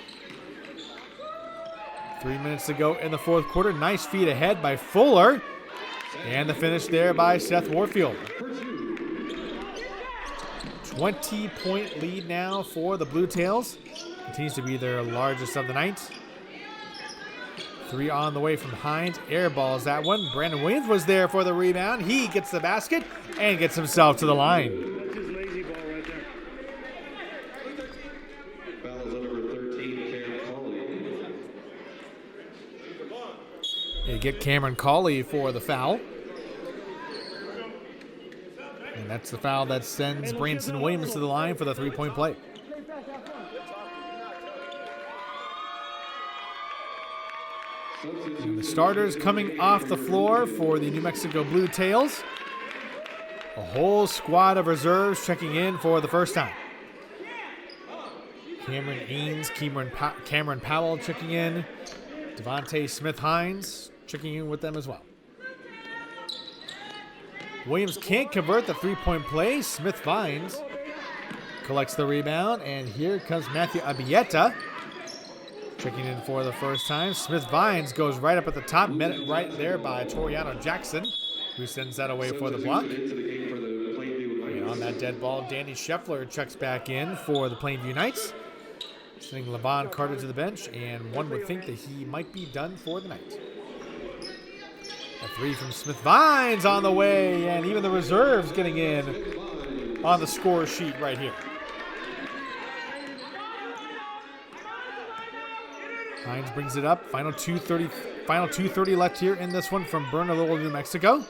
3 minutes to go in the fourth quarter. Nice feed ahead by Fuller. And the finish there by Seth Warfield. 20-point lead now for the Bluetails. Continues to be their largest of the night. Three on the way from Hines. Airballs that one. Brandon Wynn was there for the rebound. He gets the basket and gets himself to the line. That's his lazy ball right there. Foul is on number 13, Cameron Cauley. They get Cameron Cauley for the foul. And that's the foul that sends Brancen Williams to the line for the three-point play. And the starters coming off the floor for the New Mexico Bluetails. A whole squad of reserves checking in for the first time. Cameron Eanes, Cameron Powell checking in. Devonta Smith-Vines checking in with them as well. Williams can't convert the three-point play. Smith-Vines collects the rebound, and here comes Matthew Abeita checking in for the first time. Smith-Vines goes right up at the top, met it right there by Toriano Jackson, who sends that away for the block. And on that dead ball, Danny Scheffler checks back in for the Plainview Knights, sending Levon Carter to the bench, and one would think that he might be done for the night. A three from Smith-Vines on the way, and even the reserves getting in on the score sheet right here. Hines brings it up. Final 2:30 left here in this one from Bernalillo, New Mexico.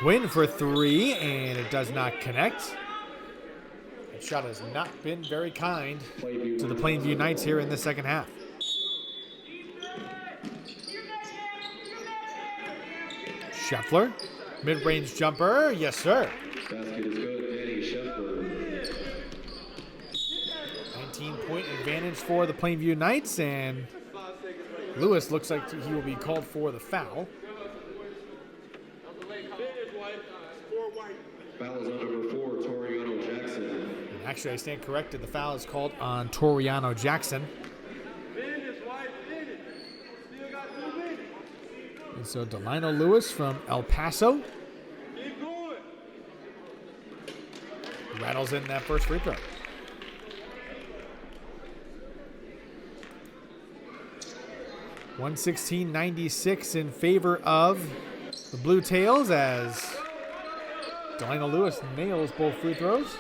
Guinn for three, and it does not connect. That shot has not been very kind to the Plainview Knights here in the second half. Scheffler, mid-range jumper, yes sir. Basket is good, Danny Scheffler. 19-point advantage for the Plainview Knights, and Lewis looks like he will be called for the foul. Foul is on number 4, Toriano Jackson. And actually, I stand corrected. The foul is called on Toriano Jackson. And so Delino Lewis from El Paso rattles in that first free throw. $116.96 in favor of the Bluetails as Delino Lewis nails both free throws.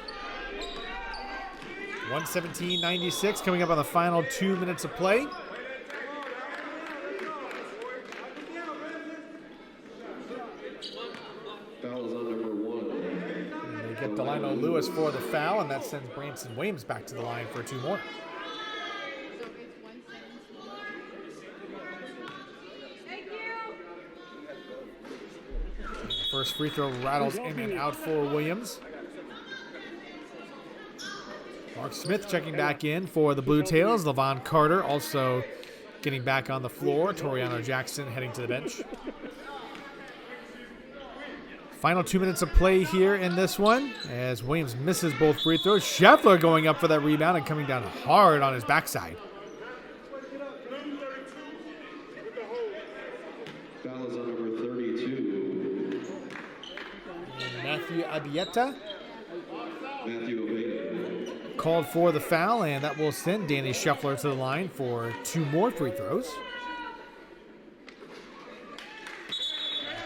117.96 coming up on the final 2 minutes of play. Foul is on number 1. And they get Delino Lewis for the foul, and that sends Brancen Williams back to the line for two more. First free throw rattles in and out for Williams. Mark Smith checking back in for the Bluetails. Levon Carter also getting back on the floor. Toriano Jackson heading to the bench. Final 2 minutes of play here in this one as Williams misses both free throws. Scheffler going up for that rebound and coming down hard on his backside. Foul is on number 32. Matthew Abeita Matthew Abeita. called for the foul, and that will send Danny Scheffler to the line for two more free throws.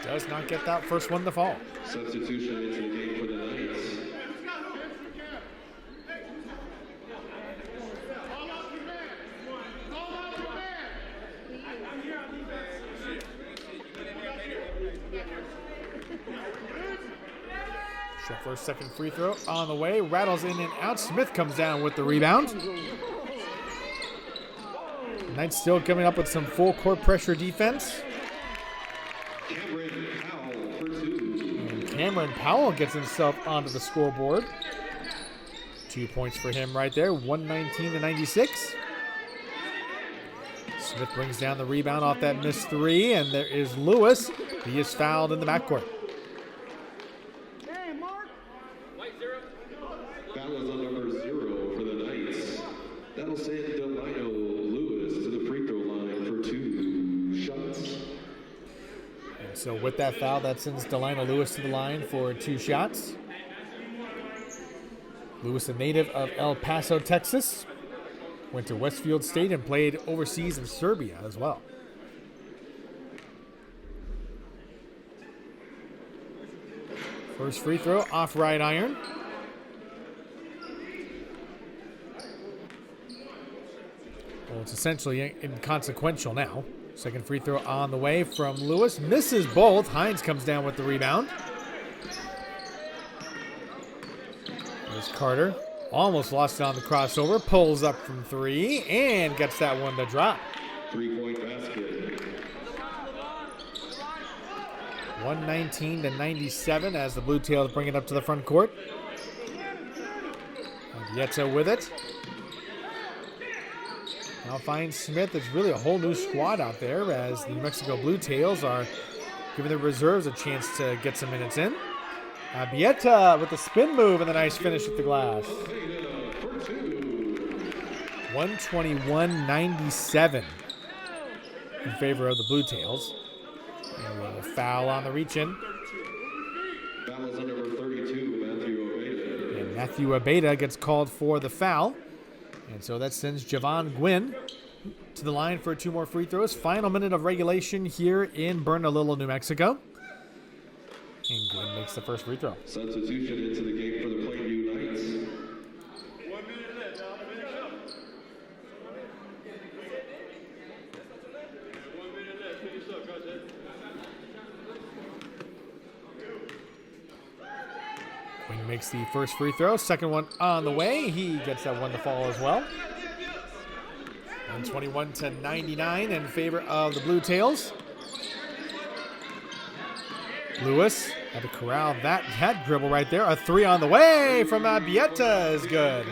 Does not get that first one to fall. Substitution into the game for the Knights. Scheffler's second free throw on the way. Rattles in and out. Smith comes down with the rebound. Knights still coming up with some full court pressure defense. Cameron Powell for 2. Cameron Powell gets himself onto the scoreboard. 2 points for him right there, 119-96. Smith brings down the rebound off that missed three, and there is Lewis. He is fouled in the backcourt. Foul is on number 0 for the Knights. That'll send Delino Lewis to the free throw line for 2 shots. And so with that foul, that sends Delino Lewis to the line for 2 shots. Lewis, a native of El Paso, Texas, went to Westfield State and played overseas in Serbia as well. First free throw off right iron. Well, it's essentially inconsequential now. Second free throw on the way from Lewis. Misses both. Hines comes down with the rebound. There's Carter. Almost lost it on the crossover. Pulls up from 3 and gets that one to drop. 3-point basket. 119-97 as the Bluetails bring it up to the front court. Abeita with it. Now finds Smith. It's really a whole new squad out there as the New Mexico Bluetails are giving the reserves a chance to get some minutes in. Abeita with the spin move and a nice finish at the glass. 121-97 in favor of the Bluetails. And a foul on the reach-in. Foul is on number 32, Matthew Abeita. And Matthew Abeita gets called for the foul. And so that sends Javon Guinn to the line for 2 more free throws. Final minute of regulation here in Bernalillo, New Mexico. And Guinn makes the first free throw. Substitution into the game for the Plainview Knights. 1 minute left. Now finish up. 1 minute left. Finish up, Coach. Guinn makes the first free throw. Second one on the way. He gets that one to fall as well. 121-99 in favor of the Bluetails. Lewis had to corral that dribble right there. A 3 on the way from Abeita is good.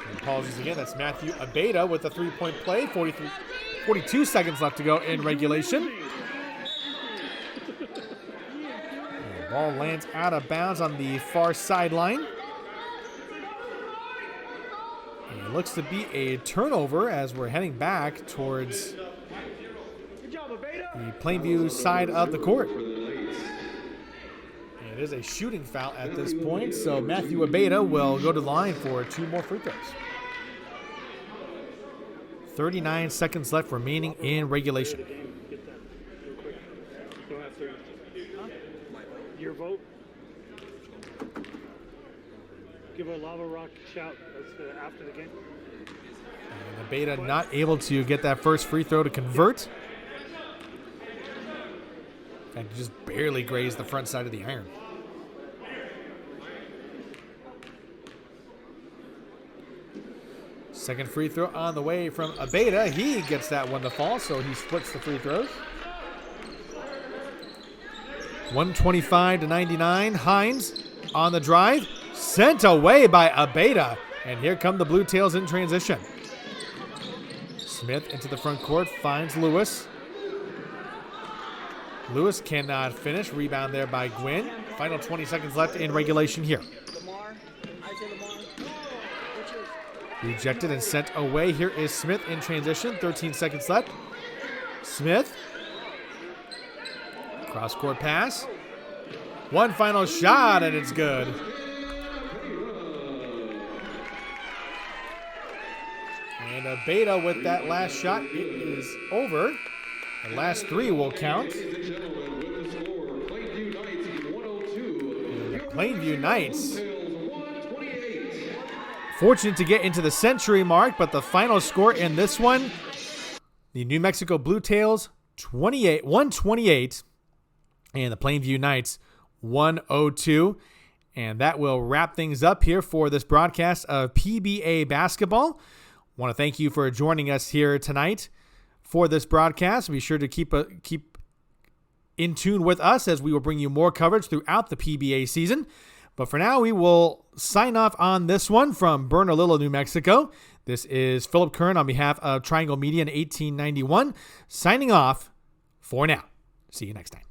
And apologies again. That's Matthew Abeita with a 3-point play. 42 seconds left to go in regulation. And the ball lands out of bounds on the far sideline. And it looks to be a turnover as we're heading back towards the Plainview side of the court. And it is a shooting foul at this point, so Matthew Abeita will go to the line for 2 more free throws. 39 seconds left remaining in regulation. Your vote? Give a Lava Rock shout after the game. And Abeita not able to get that first free throw to convert. And just barely grazed the front side of the iron. Second free throw on the way from Abeita. He gets that one to fall, so he splits the free throws. 125-99. Hines on the drive. Sent away by Abeita. And here come the Bluetails in transition. Smith into the front court. Finds Lewis. Lewis cannot finish. Rebound there by Guinn. Final 20 seconds left in regulation here. Rejected and sent away. Here is Smith in transition. 13 seconds left. Smith. Cross-court pass. One final shot, and it's good. And Abeita with that last shot. It is over. The last 3 will count. And the Plainview Knights fortunate to get into the century mark, but the final score in this one, the New Mexico Bluetails 128, and the Plainview Knights 102. And that will wrap things up here for this broadcast of PBA basketball. I want to thank you for joining us here tonight for this broadcast. Be sure to keep in tune with us as we will bring you more coverage throughout the PBA season. But for now, we will sign off on this one from Bernalillo, New Mexico. This is Philip Kern on behalf of Triangle Media in 1891, signing off for now. See you next time.